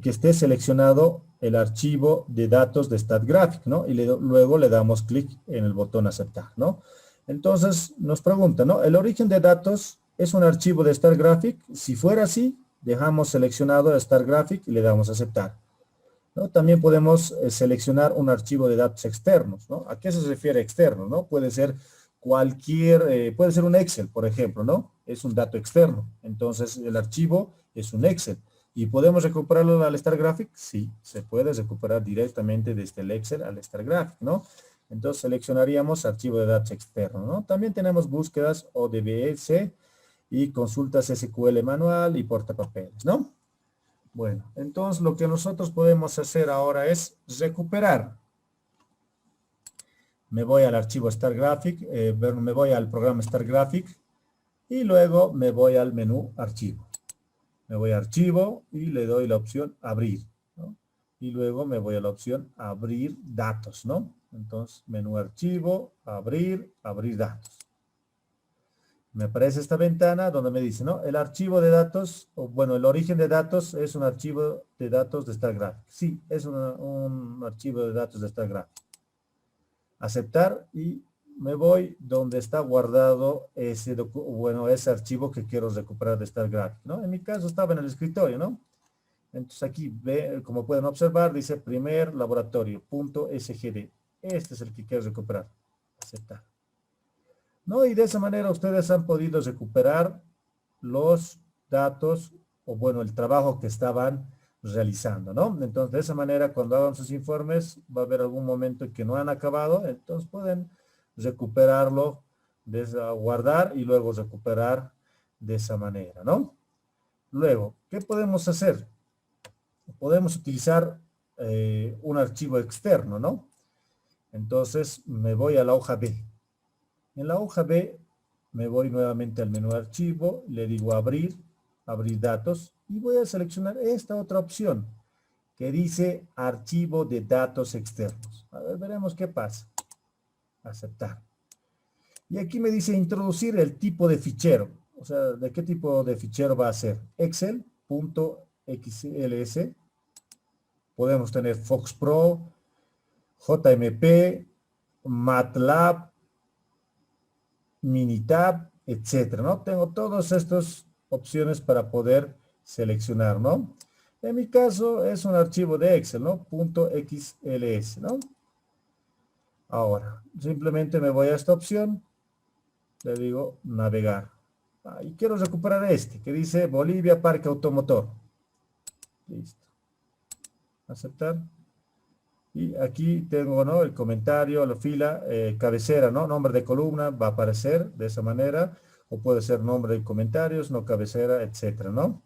esté seleccionado el archivo de datos de StarGraphic, ¿no? Y luego le damos clic en el botón aceptar, ¿no? Entonces nos pregunta, ¿no? ¿El origen de datos es un archivo de StarGraphic? Si fuera así, dejamos seleccionado StarGraphic y le damos a aceptar, ¿no? También podemos seleccionar un archivo de datos externos, ¿no? ¿A qué se refiere externo, no? Puede ser puede ser un Excel, por ejemplo, ¿no? Es un dato externo. Entonces, el archivo es un Excel. ¿Y podemos recuperarlo al StarGraphic? Sí, se puede recuperar directamente desde el Excel al StarGraphic, ¿no? Entonces, seleccionaríamos archivo de datos externo, ¿no? También tenemos búsquedas ODBS y consultas SQL manual y portapapeles, ¿no? Bueno, entonces lo que nosotros podemos hacer ahora es recuperar. Me voy al archivo StarGraphic, me voy al programa StarGraphic y luego me voy al menú archivo. Me voy a archivo y le doy la opción abrir, ¿no? Y luego me voy a la opción abrir datos, ¿no? Entonces, menú archivo, abrir, abrir datos. Me aparece esta ventana donde me dice, ¿no? El archivo de datos, o bueno, el origen de datos es un archivo de datos de StarGraphic. Sí, es un archivo de datos de StarGraphic. Aceptar y me voy donde está guardado ese archivo que quiero recuperar de StarGraphic, ¿no? En mi caso estaba en el escritorio, ¿no? Entonces aquí, como pueden observar, dice primer laboratorio.sgd. Este es el que quiero recuperar. Aceptar, ¿no? Y de esa manera ustedes han podido recuperar los datos, o bueno, el trabajo que estaban realizando, ¿no? Entonces, de esa manera, cuando hagan sus informes, va a haber algún momento en que no han acabado, entonces pueden recuperarlo, guardar y luego recuperar de esa manera, ¿no? Luego, ¿qué podemos hacer? Podemos utilizar un archivo externo, ¿no? Entonces, me voy a la hoja B. En la hoja B me voy nuevamente al menú archivo, le digo abrir, abrir datos y voy a seleccionar esta otra opción. que dice archivo de datos externos. A ver, veremos qué pasa. Aceptar. Y aquí me dice introducir el tipo de fichero. O sea, ¿de qué tipo de fichero va a ser? Excel.xls. Podemos tener FoxPro, JMP, MATLAB, Minitab, etcétera, ¿no? Tengo todas estas opciones para poder seleccionar, ¿no? En mi caso es un archivo de Excel, ¿no? .xls, ¿no? Ahora, simplemente me voy a esta opción, le digo navegar. Y quiero recuperar este, que dice Bolivia Parque Automotor. Listo. Aceptar. Y aquí tengo, ¿no? El comentario, la fila, cabecera, ¿no? Nombre de columna va a aparecer de esa manera, o puede ser nombre de comentarios, no cabecera, etcétera, ¿no?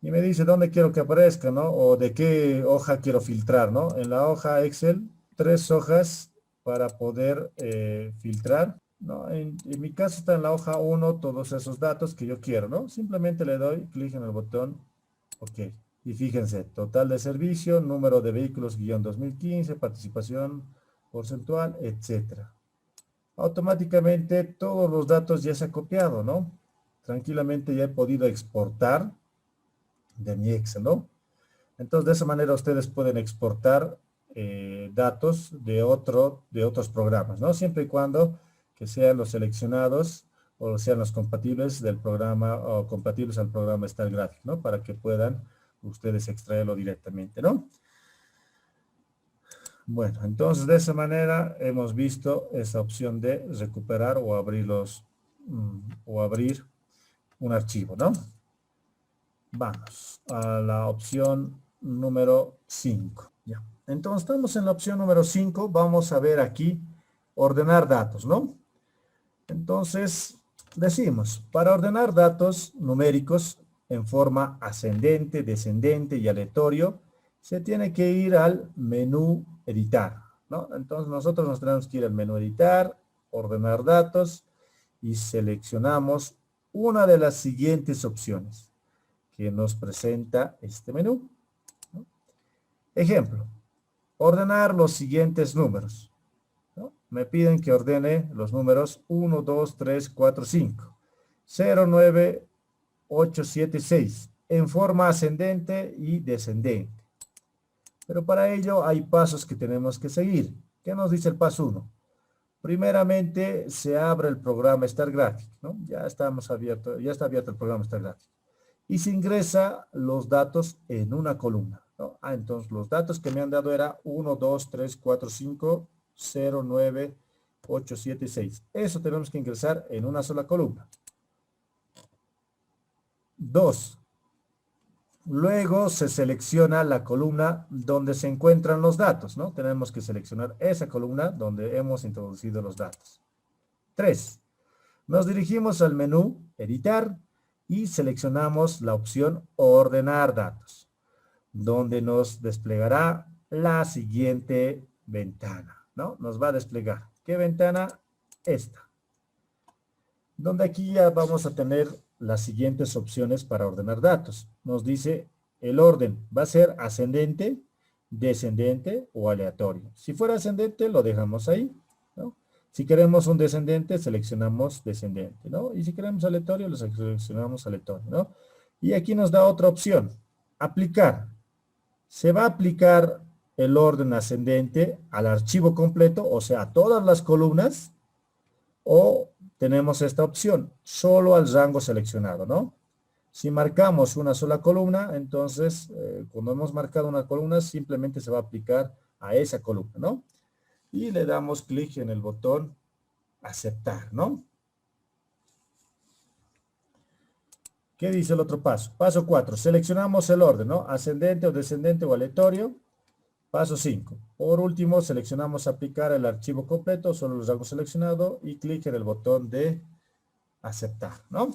Y me dice dónde quiero que aparezca, ¿no? O de qué hoja quiero filtrar, ¿no? En la hoja Excel, 3 hojas para poder filtrar, ¿no? En mi caso está en la hoja 1 todos esos datos que yo quiero, ¿no? Simplemente le doy clic en el botón OK. Y fíjense, total de servicio, número de vehículos guión 2015, participación porcentual, etcétera. Automáticamente todos los datos ya se han copiado, ¿no? Tranquilamente ya he podido exportar de mi Excel, ¿no? Entonces, de esa manera ustedes pueden exportar datos de otros programas, ¿no? Siempre y cuando que sean los seleccionados o sean los compatibles del programa o compatibles al programa StarGraphic, ¿no? Para que puedan ustedes extraerlo directamente, ¿no? Bueno, entonces de esa manera hemos visto esa opción de recuperar o abrir un archivo, ¿no? Vamos a la opción número 5. Ya. Entonces estamos en la opción número 5. Vamos a ver aquí ordenar datos, ¿no? Entonces decimos, para ordenar datos numéricos en forma ascendente, descendente y aleatorio, se tiene que ir al menú editar, ¿no? Entonces nosotros nos tenemos que ir al menú editar, ordenar datos y seleccionamos una de las siguientes opciones que nos presenta este menú, ¿no? Ejemplo, ordenar los siguientes números, ¿no? Me piden que ordene los números 1, 2, 3, 4, 5, 0, 9, 8, 7, 6, en forma ascendente y descendente. Pero para ello hay pasos que tenemos que seguir. ¿Qué nos dice el paso 1? Primeramente se abre el programa StarGraphic, ¿no? Ya está abierto el programa StarGraphic. Y se ingresa los datos en una columna, ¿no? Entonces los datos que me han dado era 1, 2, 3, 4, 5, 0, 9, 8, 7, 6. Eso tenemos que ingresar en una sola columna. 2. Luego se selecciona la columna donde se encuentran los datos, ¿no? Tenemos que seleccionar esa columna donde hemos introducido los datos. 3. Nos dirigimos al menú Editar y seleccionamos la opción Ordenar datos, donde nos desplegará la siguiente ventana, ¿no? Nos va a desplegar. ¿Qué ventana? Esta. Donde aquí ya vamos a tener las siguientes opciones para ordenar datos. Nos dice el orden va a ser ascendente, descendente o aleatorio. Si fuera ascendente lo dejamos ahí, ¿no? Si queremos un descendente, seleccionamos descendente, ¿no? Y si queremos aleatorio, lo seleccionamos aleatorio, ¿no? Y aquí nos da otra opción, aplicar. Se va a aplicar el orden ascendente al archivo completo, o sea, a todas las columnas, o tenemos esta opción, solo al rango seleccionado, ¿no? Si marcamos una sola columna, entonces, cuando hemos marcado una columna, simplemente se va a aplicar a esa columna, ¿no? Y le damos clic en el botón aceptar, ¿no? ¿Qué dice el otro paso? Paso 4, seleccionamos el orden, ¿no? Ascendente o descendente o aleatorio. Paso 5. Por último, seleccionamos aplicar el archivo completo, solo los hago seleccionado y clic en el botón de aceptar, ¿no?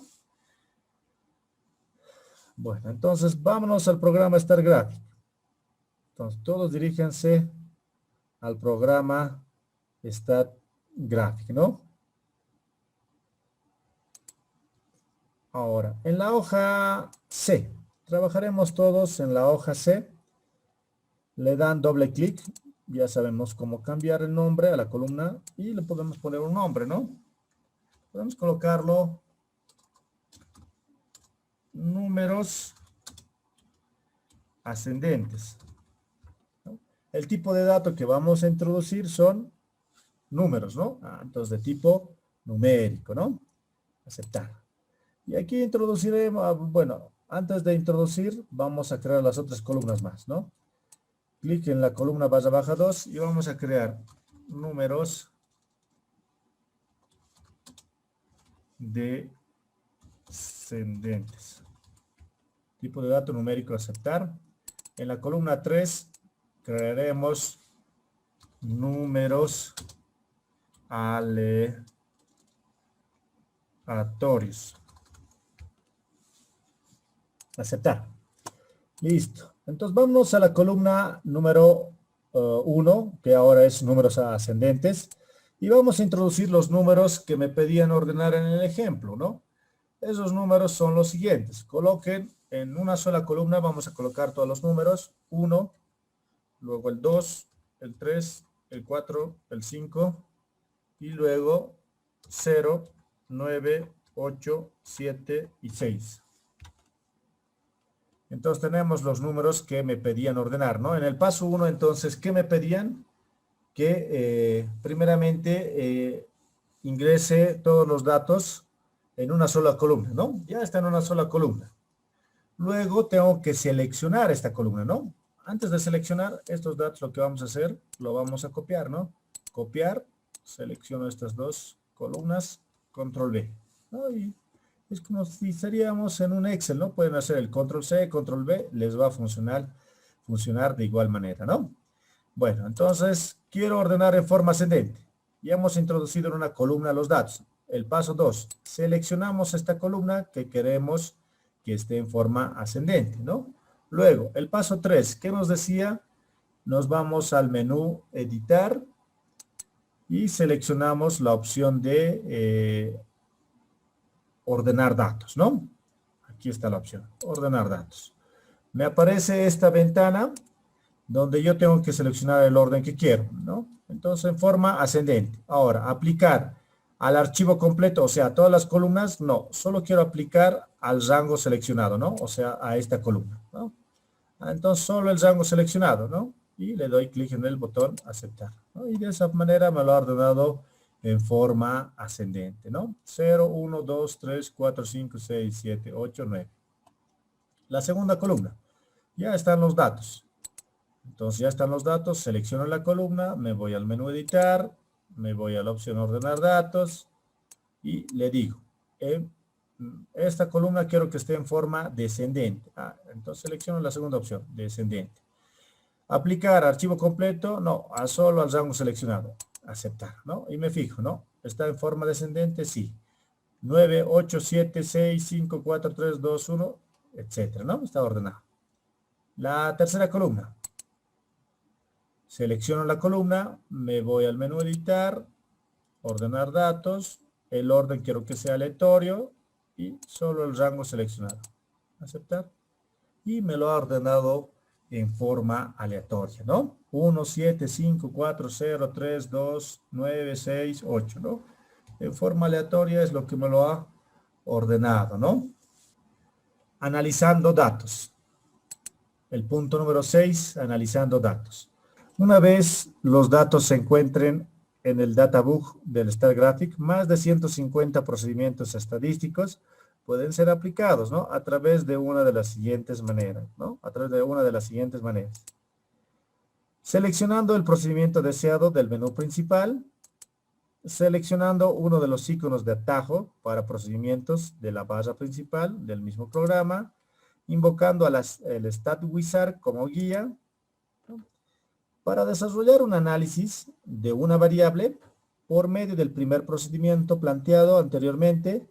Bueno, entonces vámonos al programa StarGraphic. Entonces, todos diríjanse al programa StarGraphic, ¿no? Ahora, en la hoja C, trabajaremos todos en la hoja C. le dan doble clic, ya sabemos cómo cambiar el nombre a la columna y le podemos poner un nombre, ¿no? Podemos colocarlo números ascendentes, ¿no? El tipo de dato que vamos a introducir son números, ¿no? Entonces de tipo numérico, ¿no? Aceptar. Y aquí introduciremos, bueno, antes de introducir, vamos a crear las otras columnas más, ¿no? Clic en la columna barra baja 2 y vamos a crear números descendentes. Tipo de dato numérico aceptar. En la columna 3 crearemos números aleatorios. Aceptar. Listo. Entonces vamos a la columna número 1, que ahora es números ascendentes, y vamos a introducir los números que me pedían ordenar en el ejemplo, ¿no? Esos números son los siguientes. Coloquen en una sola columna, vamos a colocar todos los números, 1, luego el 2, el 3, el 4, el 5, y luego 0, 9, 8, 7 y 6. Entonces tenemos los números que me pedían ordenar, ¿no? En el paso 1, entonces, ¿qué me pedían? Que primeramente ingrese todos los datos en una sola columna, ¿no? Ya está en una sola columna. Luego tengo que seleccionar esta columna, ¿no? Antes de seleccionar estos datos, lo que vamos a hacer, lo vamos a copiar, ¿no? Copiar, selecciono estas dos columnas, control V, ¿no? Y es como si estaríamos en un Excel, ¿no? Pueden hacer el control C, control V, les va a funcionar de igual manera, ¿no? Bueno, entonces quiero ordenar en forma ascendente. Ya hemos introducido en una columna los datos. El paso 2, seleccionamos esta columna que queremos que esté en forma ascendente, ¿no? Luego, el paso 3, ¿qué nos decía? Nos vamos al menú editar y seleccionamos la opción de ordenar datos, ¿no? Aquí está la opción, ordenar datos. Me aparece esta ventana donde yo tengo que seleccionar el orden que quiero, ¿no? Entonces, en forma ascendente. Ahora, aplicar al archivo completo, o sea, a todas las columnas, no. Solo quiero aplicar al rango seleccionado, ¿no? O sea, a esta columna, ¿no? Entonces, solo el rango seleccionado, ¿no? Y le doy clic en el botón aceptar, ¿no? Y de esa manera me lo ha ordenado en forma ascendente, ¿no? 0, 1, 2, 3, 4, 5, 6, 7, 8, 9. La segunda columna. Ya están los datos. Entonces ya están los datos, selecciono la columna, me voy al menú editar, me voy a la opción ordenar datos y le digo, esta columna quiero que esté en forma descendente. Entonces selecciono la segunda opción, descendente. Aplicar archivo completo, no, solo al rango seleccionado. Aceptar, ¿no? Y me fijo, ¿no? ¿Está en forma descendente? Sí. 9, 8, 7, 6, 5, 4, 3, 2, 1, etcétera, ¿no? Está ordenado. La tercera columna. Selecciono la columna, me voy al menú editar, ordenar datos, el orden quiero que sea aleatorio y solo el rango seleccionado. Aceptar. Y me lo ha ordenado en forma aleatoria, ¿no? 1, 7, 5, 4, 0, 3, 2, 9, 6, 8, ¿no? En forma aleatoria es lo que me lo ha ordenado, ¿no? Analizando datos. El punto número 6, analizando datos. Una vez los datos se encuentren en el databook del StarGraphic, más de 150 procedimientos estadísticos pueden ser aplicados, ¿no? A través de una de las siguientes maneras, ¿no? A través de una de las siguientes maneras. Seleccionando el procedimiento deseado del menú principal, seleccionando uno de los iconos de atajo para procedimientos de la barra principal del mismo programa, invocando el StatWizard como guía, ¿no? Para desarrollar un análisis de una variable por medio del primer procedimiento planteado anteriormente,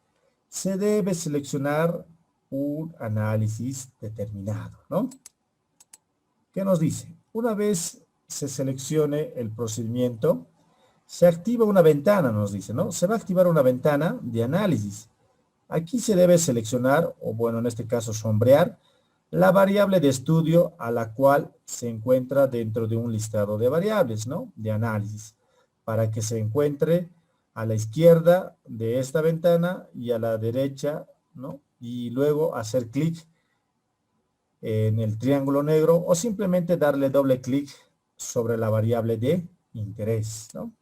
se debe seleccionar un análisis determinado, ¿no? ¿Qué nos dice? Una vez se seleccione el procedimiento, se activa una ventana, nos dice, ¿no? Se va a activar una ventana de análisis. Aquí se debe seleccionar, o bueno, en este caso sombrear, la variable de estudio a la cual se encuentra dentro de un listado de variables, ¿no? De análisis, para que se encuentre a la izquierda de esta ventana y a la derecha, ¿no? Y luego hacer clic en el triángulo negro o simplemente darle doble clic sobre la variable de interés, ¿no?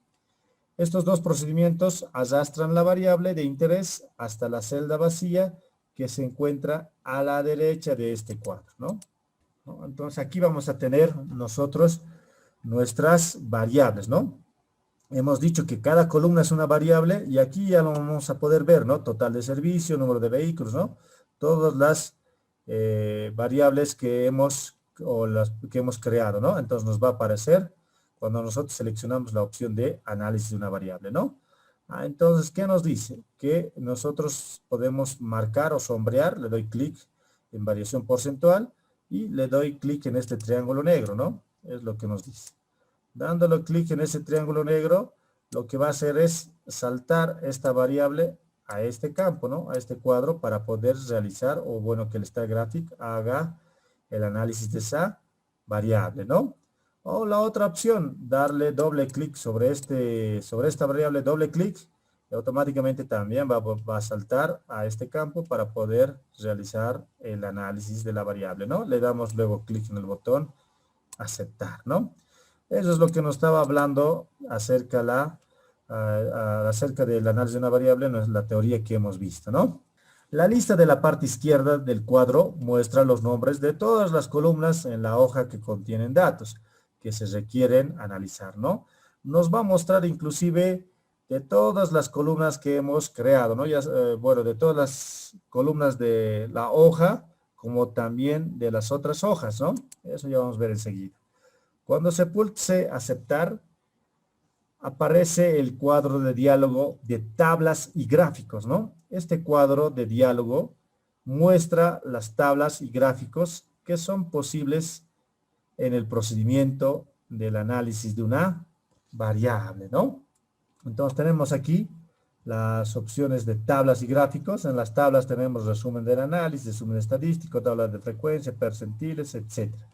Estos dos procedimientos arrastran la variable de interés hasta la celda vacía que se encuentra a la derecha de este cuadro, ¿no? Entonces aquí vamos a tener nosotros nuestras variables, ¿no? Hemos dicho que cada columna es una variable y aquí ya lo vamos a poder ver, ¿no? Total de servicio, número de vehículos, ¿no? Todas las variables que hemos, o las que hemos creado, ¿no? Entonces nos va a aparecer cuando nosotros seleccionamos la opción de análisis de una variable, ¿no? Entonces, ¿qué nos dice? Que nosotros podemos marcar o sombrear, le doy clic en variación porcentual y le doy clic en este triángulo negro, ¿no? Es lo que nos dice. Dándole clic en ese triángulo negro, lo que va a hacer es saltar esta variable a este campo, ¿no? A este cuadro para poder realizar, o bueno, que el Star Graphic haga el análisis de esa variable, ¿no? O la otra opción, darle doble clic sobre esta variable, doble clic, y automáticamente también va a saltar a este campo para poder realizar el análisis de la variable, ¿no? Le damos luego clic en el botón aceptar, ¿no? Eso es lo que nos estaba hablando acerca, acerca del análisis de una variable, no es la teoría que hemos visto, ¿no? La lista de la parte izquierda del cuadro muestra los nombres de todas las columnas en la hoja que contienen datos que se requieren analizar, ¿no? Nos va a mostrar inclusive de todas las columnas que hemos creado, ¿no? Ya, bueno, de todas las columnas de la hoja, como también de las otras hojas, ¿no? Eso ya vamos a ver enseguida. Cuando se pulse aceptar, aparece el cuadro de diálogo de tablas y gráficos, ¿no? Este cuadro de diálogo muestra las tablas y gráficos que son posibles en el procedimiento del análisis de una variable, ¿no? Entonces tenemos aquí las opciones de tablas y gráficos. En las tablas tenemos resumen del análisis, resumen estadístico, tablas de frecuencia, percentiles, etcétera.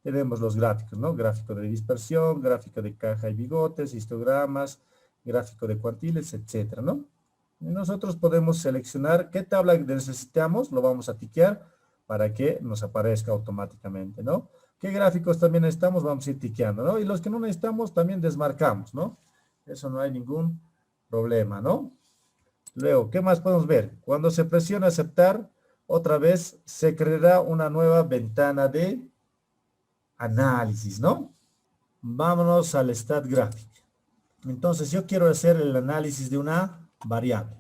Tenemos los gráficos, ¿no? Gráfico de dispersión, gráfico de caja y bigotes, histogramas, gráfico de cuantiles, etcétera, ¿no? Y nosotros podemos seleccionar qué tabla necesitamos, lo vamos a tiquear para que nos aparezca automáticamente, ¿no? ¿Qué gráficos también necesitamos? Vamos a ir tiqueando, ¿no? Y los que no necesitamos también desmarcamos, ¿no? Eso no hay ningún problema, ¿no? Luego, ¿qué más podemos ver? Cuando se presiona aceptar, otra vez se creará una nueva ventana de análisis, ¿no? Vámonos al Stat Graphic. Entonces, yo quiero hacer el análisis de una variable.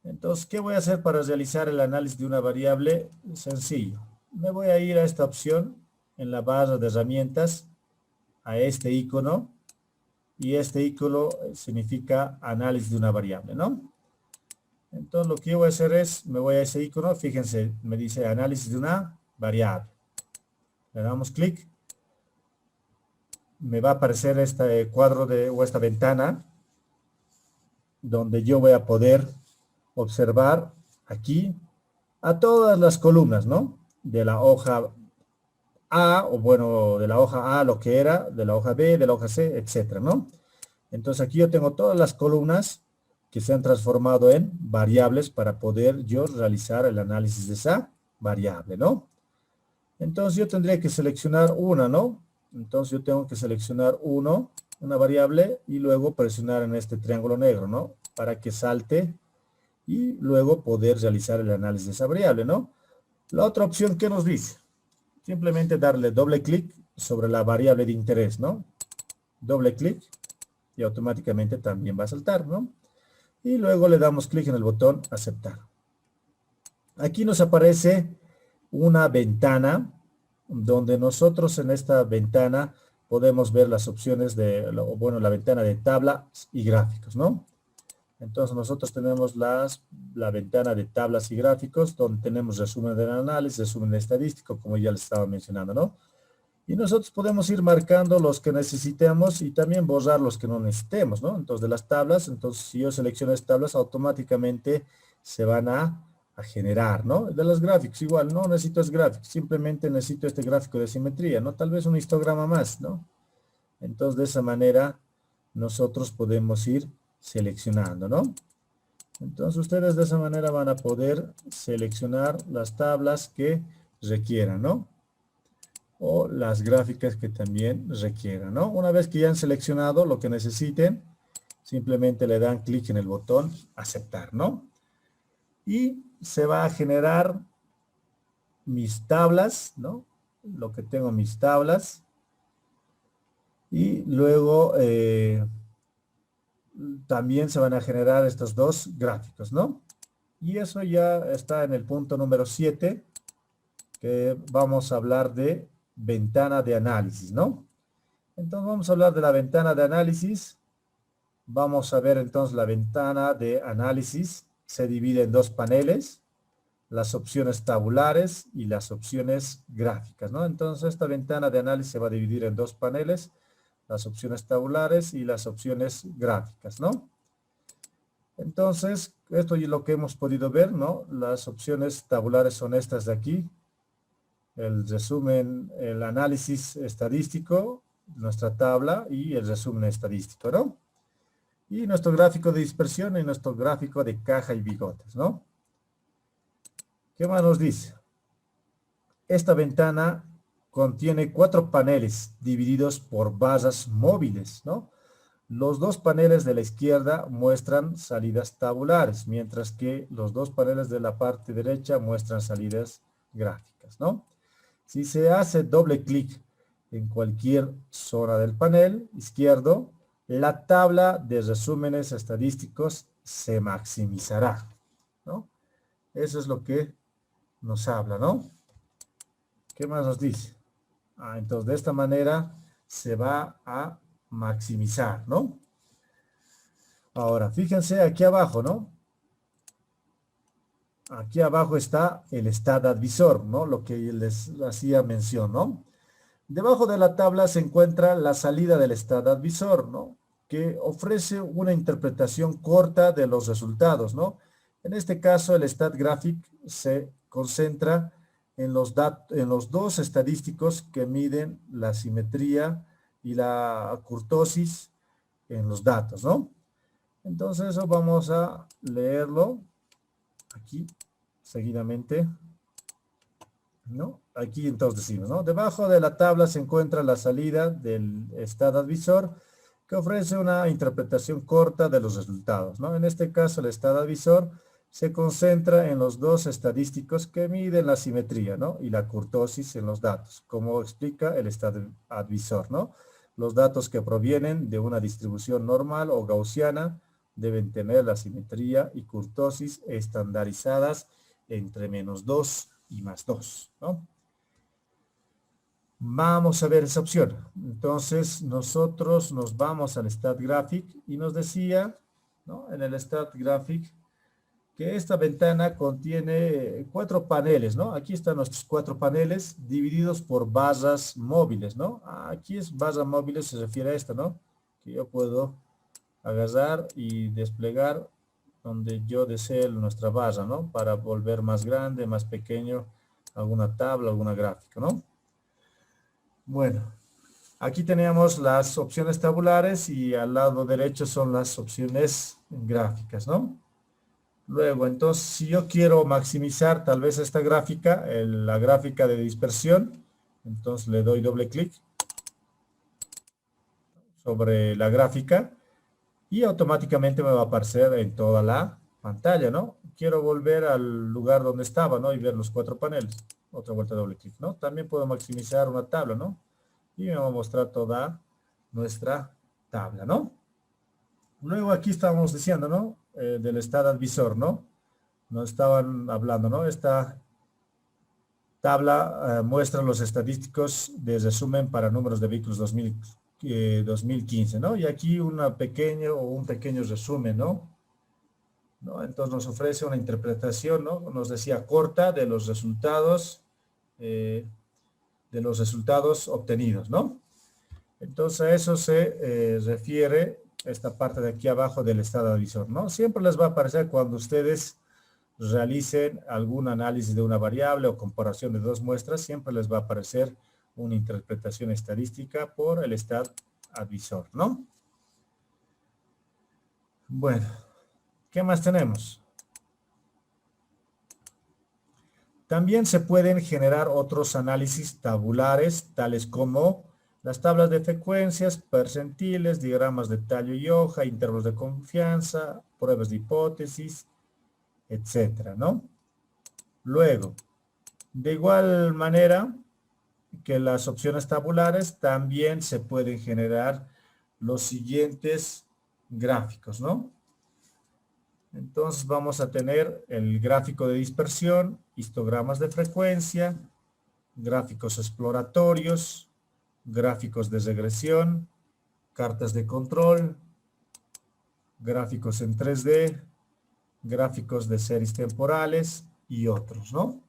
Entonces, ¿qué voy a hacer para realizar el análisis de una variable? Sencillo. Me voy a ir a esta opción en la barra de herramientas, a este icono, y este icono significa análisis de una variable, ¿no? Entonces, lo que yo voy a hacer es, me voy a ese icono, fíjense, me dice análisis de una variable. Le damos clic. Me va a aparecer este cuadro o esta ventana donde yo voy a poder observar aquí a todas las columnas, ¿no? De la hoja A, o bueno, de la hoja A lo que era, de la hoja B, de la hoja C, etcétera, ¿no? Entonces aquí yo tengo todas las columnas que se han transformado en variables para poder yo realizar el análisis de esa variable, ¿no? Entonces yo tendría que seleccionar una, ¿no? Entonces yo tengo que seleccionar una variable, y luego presionar en este triángulo negro, ¿no? Para que salte y luego poder realizar el análisis de esa variable, ¿no? La otra opción, ¿qué nos dice? Simplemente darle doble clic sobre la variable de interés, ¿no? Doble clic y automáticamente también va a saltar, ¿no? Y luego le damos clic en el botón aceptar. Aquí nos aparece una ventana donde nosotros en esta ventana podemos ver las opciones de, bueno, la ventana de tablas y gráficos, ¿no? Entonces nosotros tenemos la ventana de tablas y gráficos, donde tenemos resumen del análisis, resumen estadístico, como ya les estaba mencionando, ¿no? Y nosotros podemos ir marcando los que necesitemos y también borrar los que no necesitemos, ¿no? Entonces de las tablas, entonces si yo selecciono las tablas, automáticamente se van a a generar, ¿no? De los gráficos, igual, no necesito es gráfico, simplemente necesito este gráfico de simetría, ¿no? Tal vez un histograma más, ¿no? Entonces, de esa manera, nosotros podemos ir seleccionando, ¿no? Entonces, ustedes de esa manera van a poder seleccionar las tablas que requieran, ¿no? O las gráficas que también requieran, ¿no? Una vez que ya han seleccionado lo que necesiten, simplemente le dan clic en el botón aceptar, ¿no? Y se va a generar mis tablas, ¿no? Lo que tengo mis tablas. Y luego también se van a generar estos dos gráficos, ¿no? Y eso ya está en el punto número 7, que vamos a hablar de ventana de análisis, ¿no? Entonces vamos a hablar de la ventana de análisis. Vamos a ver entonces la ventana de análisis. Se divide en dos paneles, las opciones tabulares y las opciones gráficas, ¿no? Entonces esta ventana de análisis se va a dividir en dos paneles, las opciones tabulares y las opciones gráficas, ¿no? Entonces, esto es lo que hemos podido ver, ¿no? Las opciones tabulares son estas de aquí. El resumen, el análisis estadístico, nuestra tabla y el resumen estadístico, ¿no? Y nuestro gráfico de dispersión y nuestro gráfico de caja y bigotes, ¿no? ¿Qué más nos dice? Esta ventana contiene 4 paneles divididos por barras móviles, ¿no? Los dos paneles de la izquierda muestran salidas tabulares, mientras que los dos paneles de la parte derecha muestran salidas gráficas, ¿no? Si se hace doble clic en cualquier zona del panel izquierdo, la tabla de resúmenes estadísticos se maximizará, ¿no? Eso es lo que nos habla, ¿no? ¿Qué más nos dice? Entonces, de esta manera se va a maximizar, ¿no? Ahora, fíjense aquí abajo, ¿no? Aquí abajo está el StatAdvisor, ¿no? Lo que les hacía mención, ¿no? Debajo de la tabla se encuentra la salida del StatAdvisor, ¿no? Que ofrece una interpretación corta de los resultados, ¿no? En este caso, el StatGraphic se concentra en los dos estadísticos que miden la simetría y la kurtosis en los datos, ¿no? Entonces, eso vamos a leerlo aquí seguidamente, ¿no? Aquí entonces decimos, ¿no? Debajo de la tabla se encuentra la salida del StatAdvisor, que ofrece una interpretación corta de los resultados, ¿no? En este caso, el StatAdvisor se concentra en los dos estadísticos que miden la simetría, ¿no? Y la kurtosis en los datos, como explica el StatAdvisor, ¿no? Los datos que provienen de una distribución normal o gaussiana deben tener la simetría y kurtosis estandarizadas entre -2 y +2, ¿no? Vamos a ver esa opción. Entonces, nosotros nos vamos al StatGraphic y nos decía, ¿no? En el StatGraphic que esta ventana contiene 4 paneles, ¿no? Aquí están nuestros 4 paneles divididos por barras móviles, ¿no? Aquí es barra móviles, se refiere a esto, ¿no? Que yo puedo agarrar y desplegar donde yo desee nuestra barra, ¿no? Para volver más grande, más pequeño, alguna tabla, alguna gráfica, ¿no? Bueno, aquí tenemos las opciones tabulares y al lado derecho son las opciones gráficas, ¿no? Luego, entonces, si yo quiero maximizar tal vez esta gráfica, la gráfica de dispersión, entonces le doy doble clic sobre la gráfica y automáticamente me va a aparecer en toda la pantalla, ¿no? Quiero volver al lugar donde estaba, ¿no? Y ver los 4 paneles. Otra vuelta doble clic, ¿no? También puedo maximizar una tabla, ¿no? Y me va a mostrar toda nuestra tabla, ¿no? Luego aquí estábamos diciendo, ¿no? Del StatAdvisor, ¿no? Nos estaban hablando, ¿no? Esta tabla muestra los estadísticos de resumen para números de vehículos 2015, ¿no? Y aquí un pequeño resumen, ¿no? Entonces nos ofrece una interpretación, ¿no? Nos decía corta de los resultados obtenidos, ¿no? Entonces a eso se refiere esta parte de aquí abajo del StatAdvisor, ¿no? Siempre les va a aparecer cuando ustedes realicen algún análisis de una variable o comparación de dos muestras, siempre les va a aparecer una interpretación estadística por el stat advisor, ¿no? Bueno, ¿qué más tenemos? También se pueden generar otros análisis tabulares, tales como las tablas de frecuencias, percentiles, diagramas de tallo y hoja, intervalos de confianza, pruebas de hipótesis, etcétera, ¿no? Luego, de igual manera que las opciones tabulares, también se pueden generar los siguientes gráficos, ¿no? Entonces vamos a tener el gráfico de dispersión, histogramas de frecuencia, gráficos exploratorios, gráficos de regresión, cartas de control, gráficos en 3D, gráficos de series temporales y otros, ¿no?